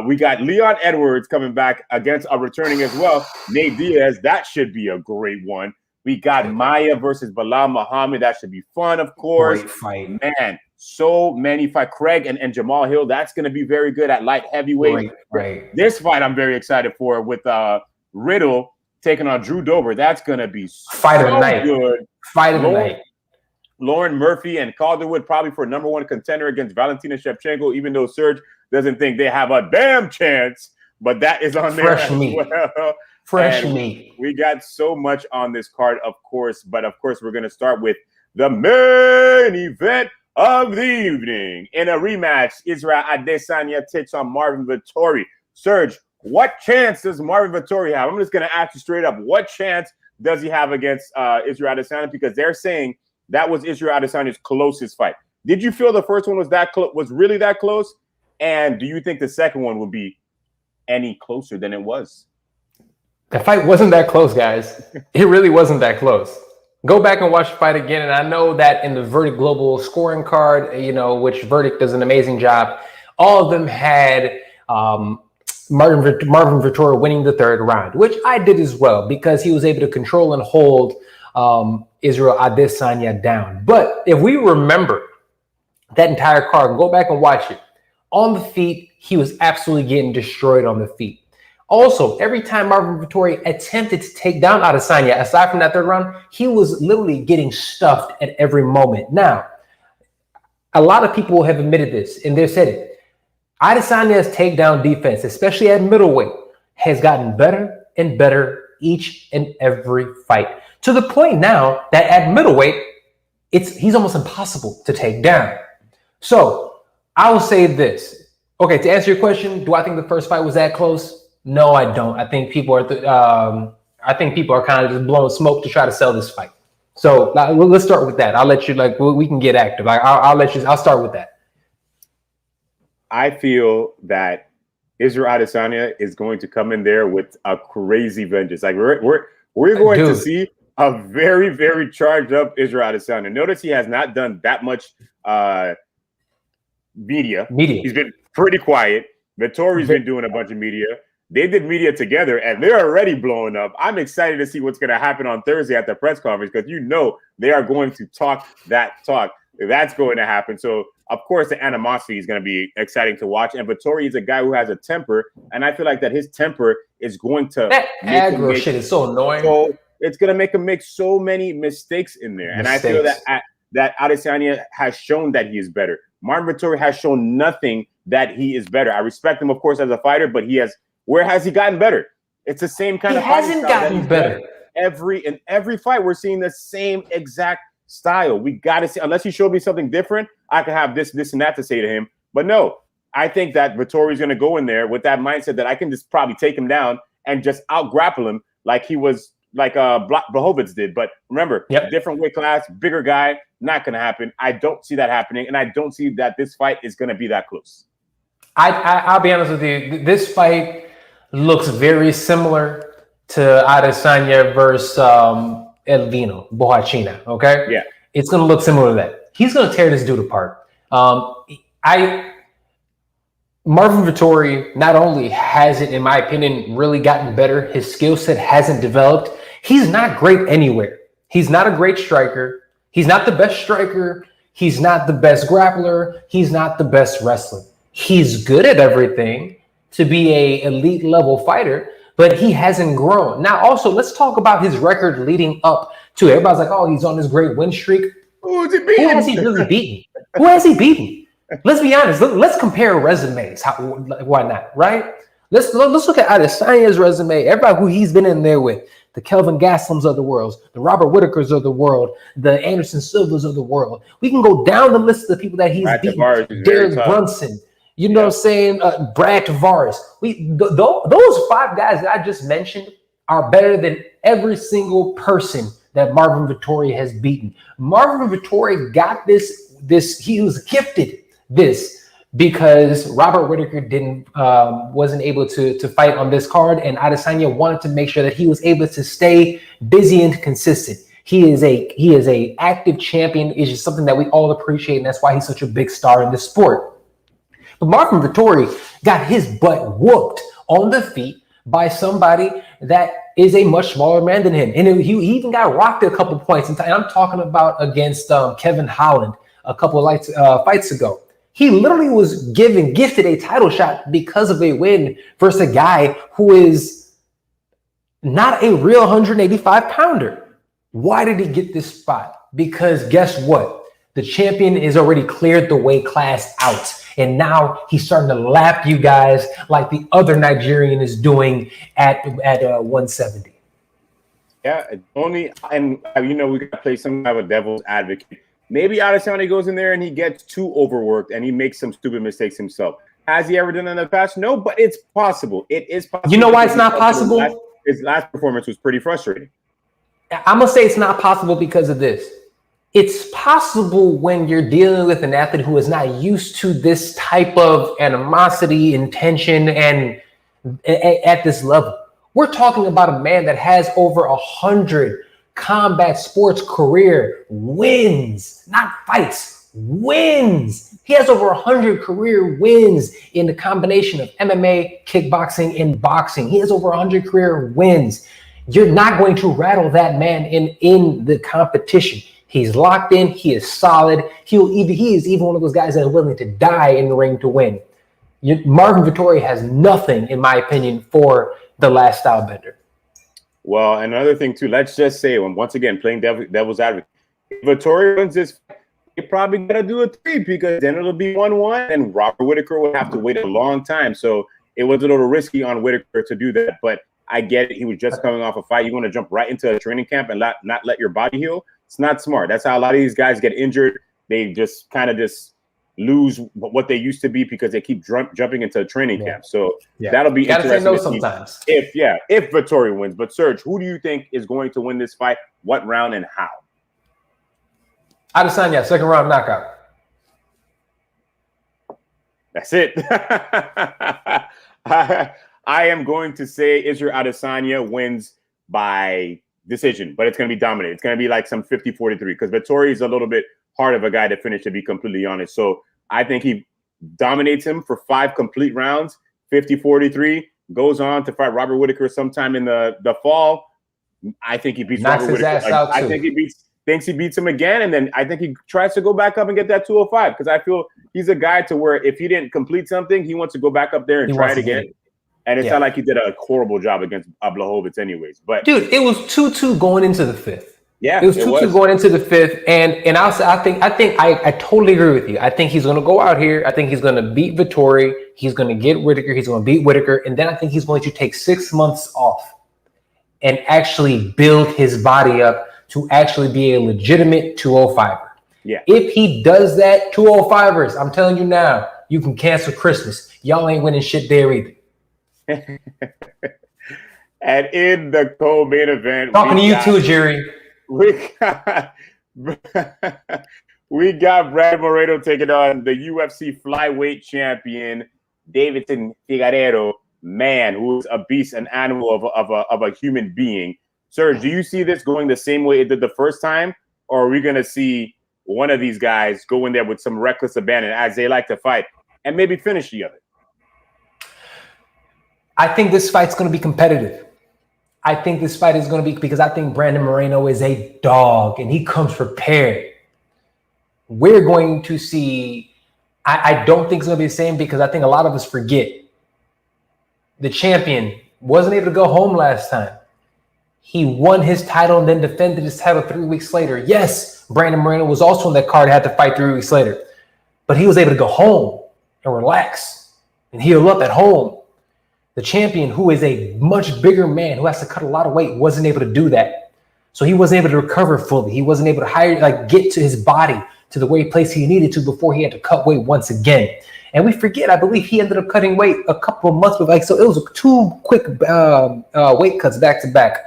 We got Leon Edwards coming back against a returning as well, Nate Diaz. That should be a great one. We got Maya versus Bilal Muhammad. That should be fun, of course. Great fight. Man, so many fights. Craig and Jamal Hill, that's going to be very good at light heavyweight. Right. This fight I'm very excited for with Riddle taking on Drew Dober. That's going to be fight of the night. Good. Fight of the night. Lauren Murphy and Calderwood probably for number 1 contender against Valentina Shevchenko, even though Serge doesn't think they have a damn chance. But that is on there as well. Fresh meat. We got so much on this card, of course. But, of course, we're going to start with the main event of the evening. In a rematch, Israel Adesanya takes on Marvin Vettori. Serge, what chance does Marvin Vettori have? I'm just going to ask you straight up. What chance does he have against Israel Adesanya? Because they're saying that was Israel Adesanya's closest fight. Did you feel the first one was was really that close? And do you think the second one would be any closer than it was? The fight wasn't that close, guys. It really wasn't that close. Go back and watch the fight again. And I know that in the Verdict Global scoring card, which Verdict does an amazing job, all of them had Marvin Vettori winning the third round, which I did as well because he was able to control and hold Israel Adesanya down. But if we remember that entire card, go back and watch it. On the feet, he was absolutely getting destroyed on the feet. Also, every time Marvin Vettori attempted to take down Adesanya, aside from that third round, he was literally getting stuffed at every moment. Now, a lot of people have admitted this, and they've said it. Adesanya's takedown defense, especially at middleweight, has gotten better and better each and every fight. To the point now that at middleweight, he's almost impossible to take down. So I will say this. Okay, to answer your question, do I think the first fight was that close? No, I don't. I think people are kind of just blowing smoke to try to sell this fight. So let's start with that. I'll let you we can get active. I'll start with that. I feel that Israel Adesanya is going to come in there with a crazy vengeance. Like we're going to see a very, very charged up Israel Adesanya. Notice he has not done that much media. He's been pretty quiet. Vettori's been doing a bunch of media. They did media together, and they're already blowing up. I'm excited to see what's going to happen on Thursday at the press conference because they are going to talk that talk. That's going to happen. So, of course, the animosity is going to be exciting to watch. And Vettori is a guy who has a temper, and I feel like that his temper is going to that aggro shit is so annoying. So it's going to make him make so many mistakes in there. And I feel that Adesanya has shown that he is better. Marvin Vettori has shown nothing that he is better. I respect him, of course, as a fighter, but where has he gotten better? It's the same kind of fight. He hasn't gotten better. In every fight, we're seeing the same exact style. We got to see, unless he showed me something different, I could have this, and that to say to him. But no, I think that Vettori is going to go in there with that mindset that I can just probably take him down and just out grapple him like he was like Blachowicz did. But remember, different weight class, bigger guy, not going to happen. I don't see that happening, and I don't see that this fight is going to be that close. I'll be honest with you. This fight looks very similar to Adesanya versus Elvino Bohachina, okay? Yeah. It's going to look similar to that. He's going to tear this dude apart. Marvin Vettori not only hasn't, in my opinion, really gotten better, his skill set hasn't developed. He's not great anywhere. He's not a great striker. He's not the best striker. He's not the best grappler. He's not the best wrestler. He's good at everything to be a elite level fighter, but he hasn't grown. Now, also, let's talk about his record leading up to it. Everybody's like, oh, he's on this great win streak. Who has he really beaten? Who has he beaten? Let's be honest. Let's compare resumes. Why not, right? Let's look at Adesanya's resume. Everybody who he's been in there with, the Kelvin Gaslams of the world, the Robert Whitakers of the world, the Anderson Silvas of the world. We can go down the list of the people that he's beaten. Derek Brunson. You know what I'm saying? Brad Tavares. Those 5 guys that I just mentioned are better than every single person that Marvin Vettori has beaten. Marvin Vettori got this. He was gifted this because Robert Whittaker wasn't able to fight on this card, and Adesanya wanted to make sure that he was able to stay busy and consistent. He is a active champion. It's just something that we all appreciate, and that's why he's such a big star in the sport. But Marvin Vettori got his butt whooped on the feet by somebody that is a much smaller man than him. And he even got rocked a couple points. And I'm talking about against Kevin Holland a couple of fights ago. He literally was gifted a title shot because of a win versus a guy who is not a real 185-pounder. Why did he get this spot? Because guess what? The champion is already cleared the weight class out. And now he's starting to lap you guys like the other Nigerian is doing at 170. Yeah, we got to play some kind of a devil's advocate. Maybe Adesanya goes in there and he gets too overworked and he makes some stupid mistakes himself. Has he ever done that in the past? No, but it's possible. It is possible. You know why it's not possible? His last performance was pretty frustrating. I'm going to say it's not possible because of this. It's possible when you're dealing with an athlete who is not used to this type of animosity, intention, and at this level. We're talking about a man that has over 100 combat sports career wins, not fights, wins. He has over 100 career wins in the combination of MMA, kickboxing, and boxing. He has over 100 career wins. You're not going to rattle that man in the competition. He's locked in. He is solid. He is even one of those guys that is willing to die in the ring to win. Marvin Vettori has nothing, in my opinion, for the last style bender. Well, another thing too. Let's just say, once again, playing devil's advocate, if Vettori wins this, you probably gotta do a 3 because then it'll be 1-1, and Robert Whittaker would have to wait a long time. So it was a little risky on Whittaker to do that. But I get it. He was just coming off a fight. You want to jump right into a training camp and not let your body heal? It's not smart. That's how a lot of these guys get injured. They just kind of lose what they used to be because they keep jumping into a training camp. So that'll be interesting. Gotta say no sometimes. If Vettori wins. But Serge, who do you think is going to win this fight? What round and how? Adesanya, second round knockout. That's it. I am going to say Israel Adesanya wins by decision, but it's going to be dominant. It's going to be like some 50-43 because Vettori is a little bit hard of a guy to finish, to be completely honest. So I think he dominates him for 5 complete rounds, 50-43, goes on to fight Robert Whittaker sometime in the fall. I think he beats Robert Whittaker. I think thinks he beats him again, and then I think he tries to go back up and get that 205 because I feel he's a guy to where if he didn't complete something, he wants to go back up there and try it again. And it's not like he did a horrible job against Blachowicz anyways. But dude, it was 2-2 going into the 5th. Yeah, it was 2-2 going into the 5th. And I totally agree with you. I think he's gonna go out here. I think he's gonna beat Vettori. He's gonna get Whittaker. He's gonna beat Whittaker. And then I think he's going to take 6 months off and actually build his body up to actually be a legitimate 205er. Yeah. If he does that, 205ers, I'm telling you now, you can cancel Christmas. Y'all ain't winning shit there either. And in the co-main event, talking to you too, Jerry. We got Brad Moreno taking on the UFC flyweight champion Davidson Figueiredo, man, who's a beast, an animal of a human being. Serge, do you see this going the same way it did the first time, or are we going to see one of these guys go in there with some reckless abandon, as they like to fight, and maybe finish the other? I think this fight's going to be competitive. I think this fight is going to be because I think Brandon Moreno is a dog and he comes prepared. We're going to see, I don't think it's going to be the same because I think a lot of us forget the champion wasn't able to go home last time. He won his title and then defended his title 3 weeks later. Yes, Brandon Moreno was also on that card, had to fight 3 weeks later, but he was able to go home and relax and heal up at home. The champion, who is a much bigger man, who has to cut a lot of weight, wasn't able to do that. So he wasn't able to recover fully. He wasn't able to get to his body to the weight place he needed to before he had to cut weight once again. And we forget, I believe he ended up cutting weight a couple of months, so it was 2 quick weight cuts back to back.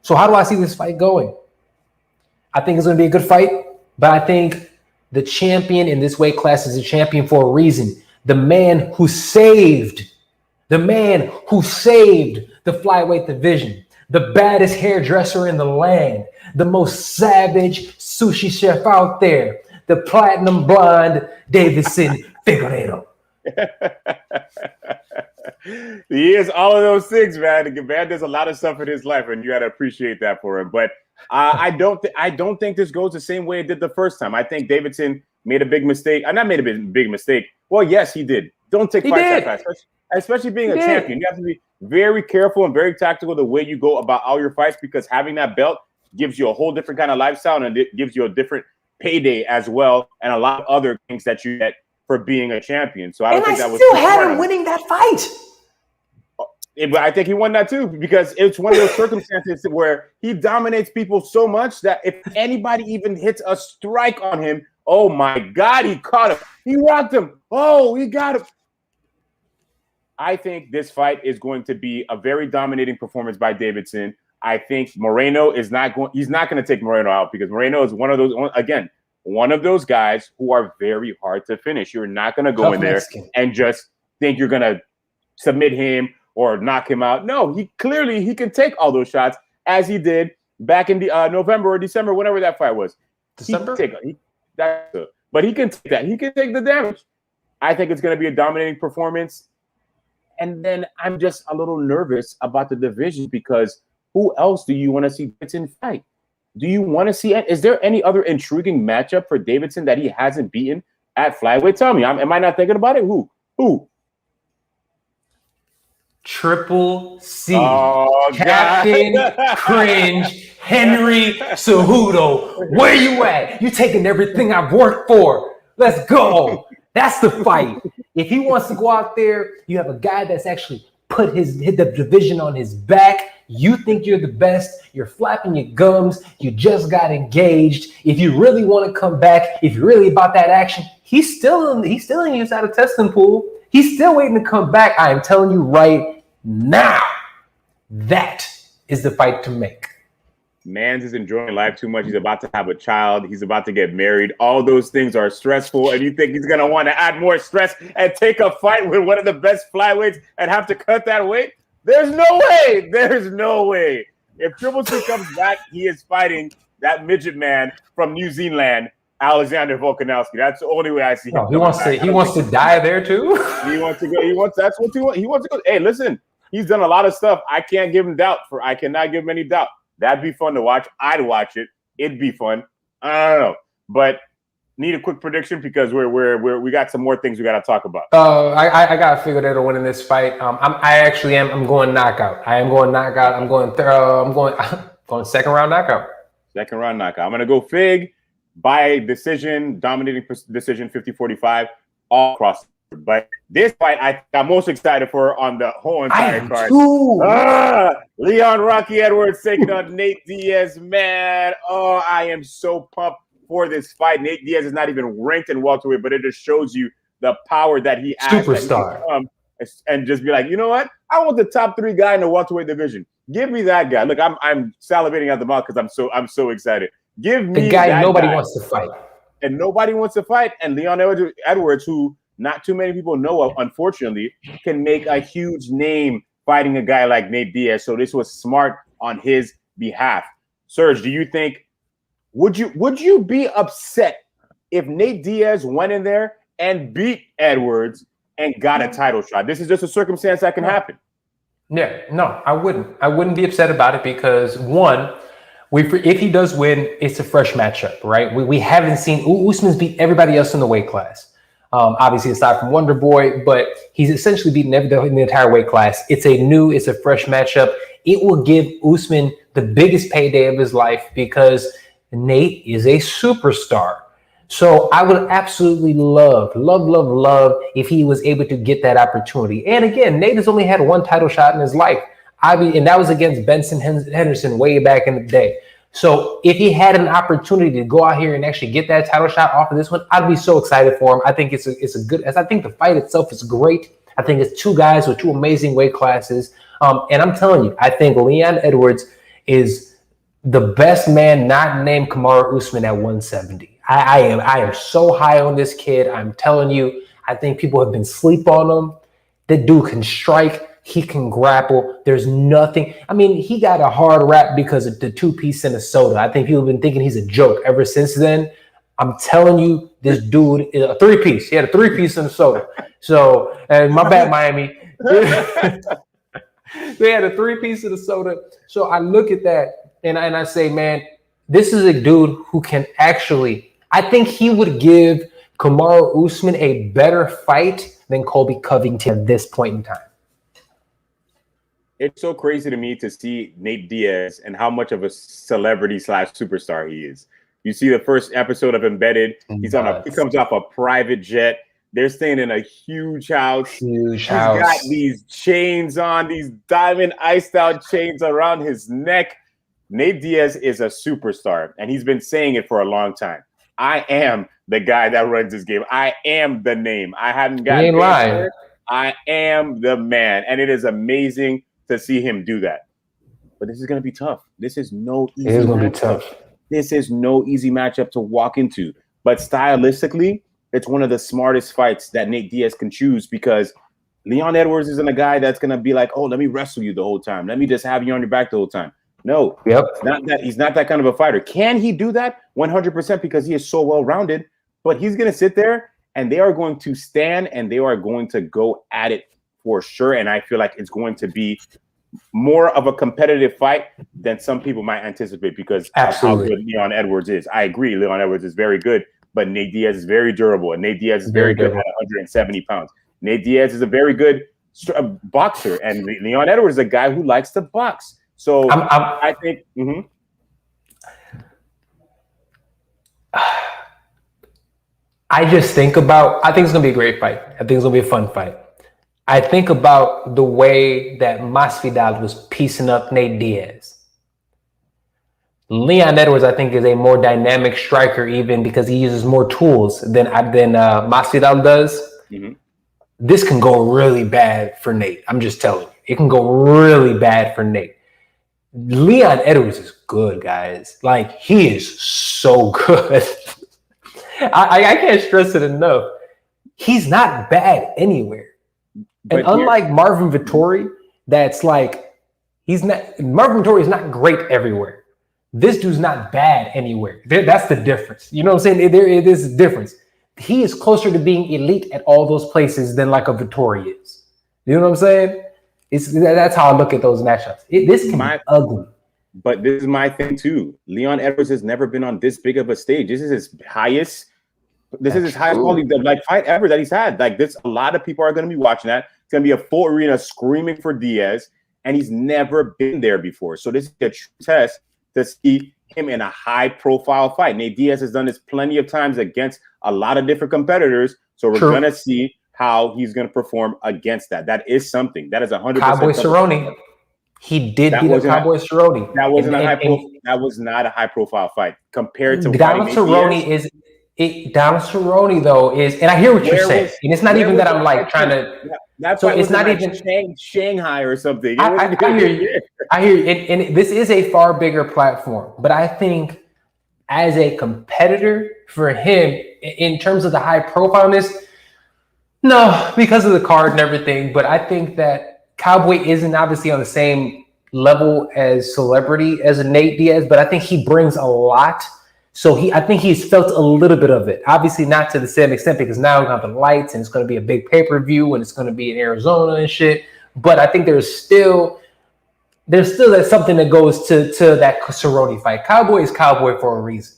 So how do I see this fight going? I think it's going to be a good fight, but I think the champion in this weight class is a champion for a reason. The man who saved the flyweight division, the baddest hairdresser in the land, the most savage sushi chef out there, the platinum blonde Davidson Figueiredo. He is all of those things, man. The man does a lot of stuff in his life, and you got to appreciate that for him. But I don't think this goes the same way it did the first time. I think Davidson made a big mistake. Not made a big mistake. Well, yes, he did. Don't take fights that fast, especially being a champion. You have to be very careful and very tactical the way you go about all your fights, because having that belt gives you a whole different kind of lifestyle, and it gives you a different payday as well, and a lot of other things that you get for being a champion. So I don't think that was. I still had him winning that fight. But I think he won that too, because it's one of those circumstances where he dominates people so much that if anybody even hits a strike on him, oh my God, he caught him. He rocked him. Oh, he got him. I think this fight is going to be a very dominating performance by Davidson. I think Moreno is not going. He's not going to take Moreno out, because Moreno is one of those guys who are very hard to finish. You're not going to go in there and just think you're going to submit him or knock him out. No, he can take all those shots, as he did back in the November or December, whenever that fight was. December? But he can take that. He can take the damage. I think it's going to be a dominating performance. And then I'm just a little nervous about the division, because who else do you want to see Davidson fight? Do you want to see it? Is there any other intriguing matchup for Davidson that he hasn't beaten at flyweight? Tell me. Am I not thinking about it? Who? Triple C. Oh, Captain Cringe Henry Cejudo. Where you at? You taking everything I've worked for. Let's go. That's the fight. If he wants to go out there, you have a guy that's actually hit the division on his back. You think you're the best. You're flapping your gums. You just got engaged. If you really want to come back, if you're really about that action, he's still in your inside of testing pool. He's still waiting to come back. I am telling you right now, that is the fight to make. Mans is enjoying life too much. He's about to have a child. He's about to get married. All those things are stressful, and you think he's going to want to add more stress and take a fight with one of the best flyweights and have to cut that weight? There's no way. There's no way. If Triple C comes back, he is fighting that midget man from New Zealand, Alexander Volkanovski. That's the only way I see him. He wants to die there too. He wants to go. He wants to go. Hey, listen, he's done a lot of stuff. I can't give him doubt. I cannot give him any doubt. That'd be fun to watch. I'd watch it. It'd be fun. I don't know, but need a quick prediction, because we got some more things we got to talk about. I got to figure out winning this fight. I'm going knockout. I am going knockout. I'm going second round knockout. Second round knockout. I'm gonna go Fig by decision, dominating decision, 50-45, all across. But this fight I'm most excited for on the whole entire card. Leon Rocky Edwards taking on Nate Diaz. Man, I am so pumped for this fight. Nate Diaz is not even ranked in welterweight, but it just shows you the power that he has. Superstar. And just be like, you know what? I want the top 3 guy in the welterweight division. Give me that guy. Look, I'm salivating at the mouth because I'm so excited. Give me the guy nobody wants to fight. And nobody wants to fight. And Leon Edwards, who not too many people know of, unfortunately, can make a huge name fighting a guy like Nate Diaz. So this was smart on his behalf. Serge, do you think would you be upset if Nate Diaz went in there and beat Edwards and got a title shot? This is just a circumstance that can happen. Yeah, no, I wouldn't. I wouldn't be upset about it, because one, if he does win, it's a fresh matchup, right? We haven't seen Usman's beat everybody else in the weight class. Obviously, aside from Wonder Boy, but he's essentially beaten the entire weight class. It's a fresh matchup. It will give Usman the biggest payday of his life, because Nate is a superstar. So I would absolutely love if he was able to get that opportunity. And again, Nate has only had one title shot in his life. And that was against Benson Henderson way back in the day. So if he had an opportunity to go out here and actually get that title shot off of this one, I'd be so excited for him. I think it's a good. I think the fight itself is great. I think it's 2 guys with 2 amazing weight classes. And I'm telling you, I think Leon Edwards is the best man not named Kamaru Usman at 170. I am so high on this kid. I'm telling you, I think people have been sleep on him. That dude can strike. He can grapple. There's nothing. I mean, he got a hard rap because of the 2-piece Minnesota. I think people have been thinking he's a joke ever since then. I'm telling you, this dude is a 3-piece. He had a 3-piece Minnesota. So, and my bad, Miami. They had a 3-piece Minnesota. So I look at that and I say, man, this is a dude who can actually, I think he would give Kamaru Usman a better fight than Colby Covington at this point in time. It's so crazy to me to see Nate Diaz and how much of a celebrity / superstar he is. You see the first episode of Embedded. He comes off a private jet. They're staying in a huge house. He's got these chains on, these diamond iced out chains around his neck. Nate Diaz is a superstar, and he's been saying it for a long time. I am the guy that runs this game. I am the name. I haven't gotten paid. I am the man, and it is amazing to see him do that. But this is going to be tough. This is no easy matchup. It is going to be tough. This is no easy matchup to walk into. But stylistically, it's one of the smartest fights that Nate Diaz can choose, because Leon Edwards isn't a guy that's going to be like, oh, let me wrestle you the whole time. Let me just have you on your back the whole time. No, he's not that kind of a fighter. Can he do that? 100%, because he is so well-rounded. But he's going to sit there, and they are going to stand, and they are going to go at it for sure. And I feel like it's going to be more of a competitive fight than some people might anticipate, because of how good Leon Edwards is. I agree, Leon Edwards is very good, but Nate Diaz is very durable, and Nate Diaz is very good at 170 pounds. Nate Diaz is a very good boxer, and Leon Edwards is a guy who likes to box. So I think I think it's going to be a great fight. I think it's going to be a fun fight. I think about the way that Masvidal was piecing up Nate Diaz. Leon Edwards, I think, is a more dynamic striker, even because he uses more tools than Masvidal does. Mm-hmm. This can go really bad for Nate. I'm just telling you. It can go really bad for Nate. Leon Edwards is good, guys. Like, he is so good. I can't stress it enough. He's not bad anywhere. And unlike Marvin Vettori, that's like, Marvin Vettori is not great everywhere. This dude's not bad anywhere. That's the difference. You know what I'm saying? There is a difference. He is closer to being elite at all those places than like a Vettori is. You know what I'm saying? That's how I look at those matchups. This can be ugly. But this is my thing too. Leon Edwards has never been on this big of a stage. This is his highest. This is his highest quality fight ever that he's had. Like this, a lot of people are going to be watching that. It's going to be a full arena screaming for Diaz, and he's never been there before. So this is a true test to see him in a high-profile fight. Nate Diaz has done this plenty of times against a lot of different competitors. So we're going to see how he's going to perform against that. That is something. That is 100%. Cowboy Cerrone. He did beat a Cowboy Cerrone. That wasn't that was not a high-profile fight compared to Donald Cerrone is. Donald Cerrone though is, and I hear what you're saying, and it's not even that I'm like trying to. That's so it's not even Shanghai or something. I hear you. I hear you. And this is a far bigger platform, but I think as a competitor for him, in terms of the high profileness, no, because of the card and everything. But I think that Cowboy isn't obviously on the same level as celebrity as a Nate Diaz, but I think he brings a lot. So I think he's felt a little bit of it. Obviously not to the same extent, because now we have the lights and it's going to be a big pay-per-view and it's going to be in Arizona and shit. But I think there's still that something that goes to that Cerrone fight. Cowboy is Cowboy for a reason.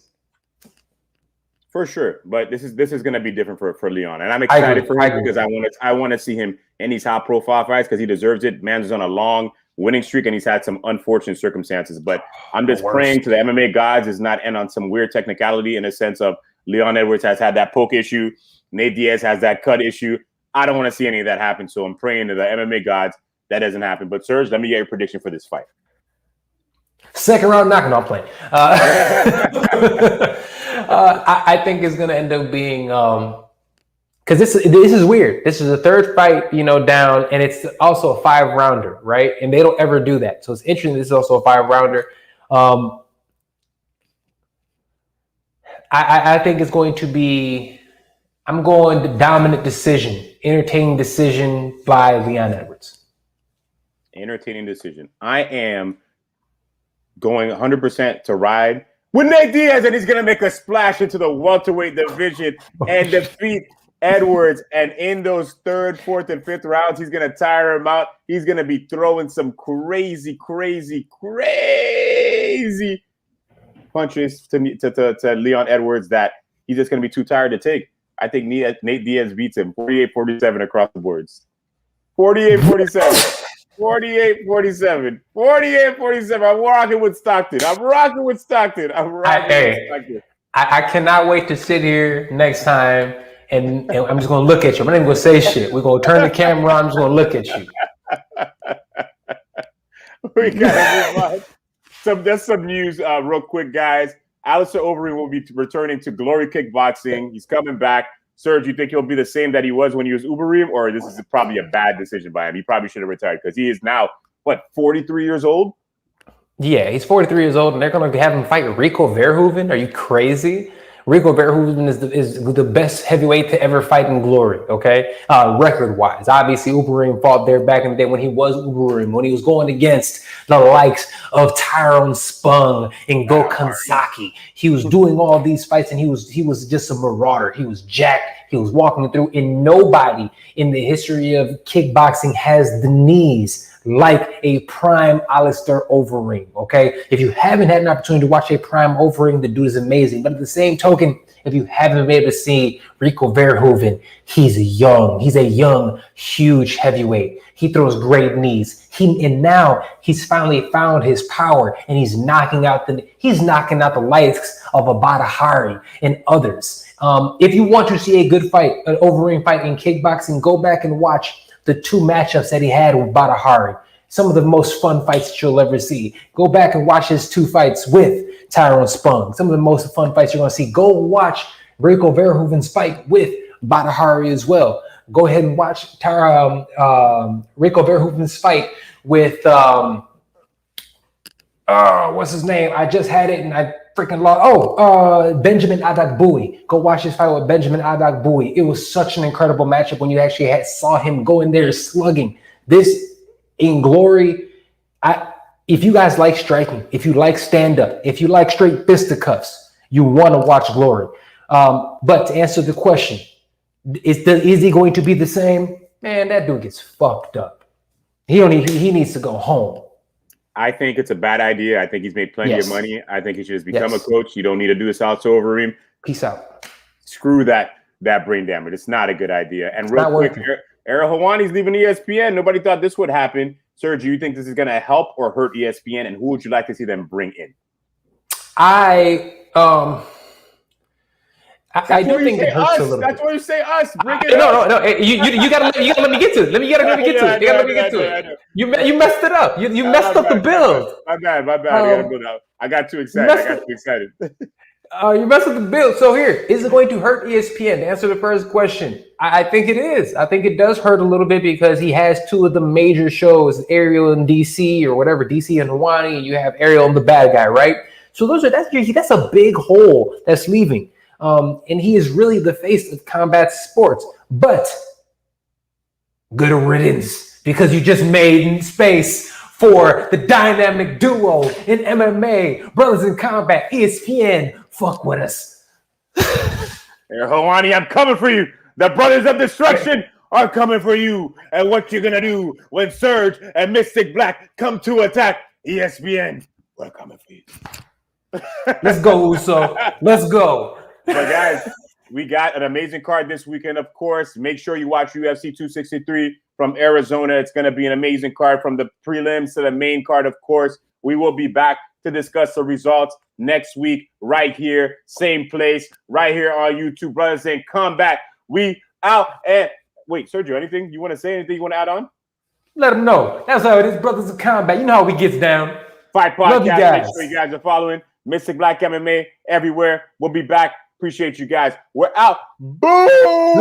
For sure. But this is going to be different for Leon. And I'm excited for him because I want to see him in these high-profile fights because he deserves it. Man's on a long winning streak, and he's had some unfortunate circumstances. But I'm just praying to the MMA gods does not end on some weird technicality in the sense of Leon Edwards has had that poke issue. Nate Diaz has that cut issue. I don't want to see any of that happen. So I'm praying to the MMA gods that doesn't happen. But Serge, let me get your prediction for this fight. Second round knocking off play. I think it's going to end up being because this is weird. This is the third fight, down, and it's also a 5-rounder, right? And they don't ever do that. So it's interesting. This is also a 5-rounder. I think it's going to be. I'm going the dominant decision, entertaining decision by Leon Edwards. Entertaining decision. I am going 100% to ride with Nate Diaz, and he's going to make a splash into the welterweight division and defeat Edwards. And in those third, fourth, and fifth rounds, he's going to tire him out. He's going to be throwing some crazy punches to Leon Edwards that he's just going to be too tired to take. I think Nate Diaz beats him 48-47 across the boards. 48-47. 48-47. 48-47. I'm rocking with Stockton. I cannot wait to sit here next time and I'm just going to look at you. I'm not even going to say shit. We're going to turn the camera on. I'm just going to look at you. We got to move on. That's some news real quick, guys. Alistair Overeem will be returning to Glory Kickboxing. He's coming back. Serge, you think he'll be the same that he was when he was Overeem, or this is probably a bad decision by him? He probably should have retired because he is now, 43 years old? Yeah, he's 43 years old, and they're going to have him fight Rico Verhoeven. Are you crazy? Rico Verhoeven is the best heavyweight to ever fight in Glory, okay? Record-wise. Obviously, Overeem fought there back in the day when he was Overeem, when he was going against the likes of Tyrone Spong and Gokhan Saki. He was doing all these fights, and he was just a marauder. He was jacked. He was walking through, and nobody in the history of kickboxing has the knees like a prime Alistair Overeem, okay? If you haven't had an opportunity to watch a prime Overeem, the dude is amazing. But at the same token, if you haven't been able to see Rico Verhoeven, he's a young, huge heavyweight. He throws great knees. And now he's finally found his power, and he's knocking out the likes of a Badahari and others. If you want to see a good fight, an Overeem fight in kickboxing, go back and watch the two matchups that he had with Badahari. Some of the most fun fights that you'll ever see. Go back and watch his two fights with Tyrone Spong. Some of the most fun fights you're going to see. Go watch Rico Verhoeven's fight with Badahari as well. Go ahead and watch Rico Verhoeven's fight with what's his name? I just had it and I freaking lost. Benjamin Adagboui. Go watch his fight with Benjamin Adagboui. It was such an incredible matchup when you actually saw him go in there slugging. This in Glory. If you guys like striking, if you like stand-up, if you like straight fisticuffs, you want to watch Glory. But to answer the question, is he going to be the same? Man, that dude gets fucked up. He needs to go home. I think it's a bad idea. I think he's made plenty of money. I think he should just become a coach. You don't need to do this out to Overeem. Peace out. Screw that brain damage. It's not a good idea. And real quick, Ariel Helwani's leaving ESPN. Nobody thought this would happen. Serge, do you think this is going to help or hurt ESPN? And who would you like to see them bring in? I do think it hurts a little. That's why you say us. Bring it No. You gotta let me get to it. You gotta let me get to it. You messed it up. You messed up the build. My bad. I gotta build out. I got too excited. You messed up the build. So here, is it going to hurt ESPN? To answer the first question, I think it is. I think it does hurt a little bit because he has two of the major shows, Ariel in DC or whatever, DC and Helwani, and you have Ariel and the bad guy, right? So that's a big hole that's leaving. And he is really the face of combat sports. But good riddance, because you just made space for the dynamic duo in MMA, Brothers in Combat, ESPN. Fuck with us. Hey, Helwani, I'm coming for you. The Brothers of Destruction are coming for you. And what you're going to do when Serge and Mystic Black come to attack ESPN, we're coming for you. Let's go, Uso. Let's go. But guys, we got an amazing card this weekend, of course. Make sure you watch UFC 263 from Arizona. It's going to be an amazing card from the prelims to the main card, of course. We will be back to discuss the results next week right here, same place, right here on YouTube. Brothers in Combat, we out. And wait, Sergio, anything you want to say? Anything you want to add on? Let them know. That's how it is, Brothers in Combat. You know how we gets down. Fight Podcast. Love you guys. Make sure you guys are following Mystic Black MMA everywhere. We'll be back. Appreciate you guys. We're out. Boom!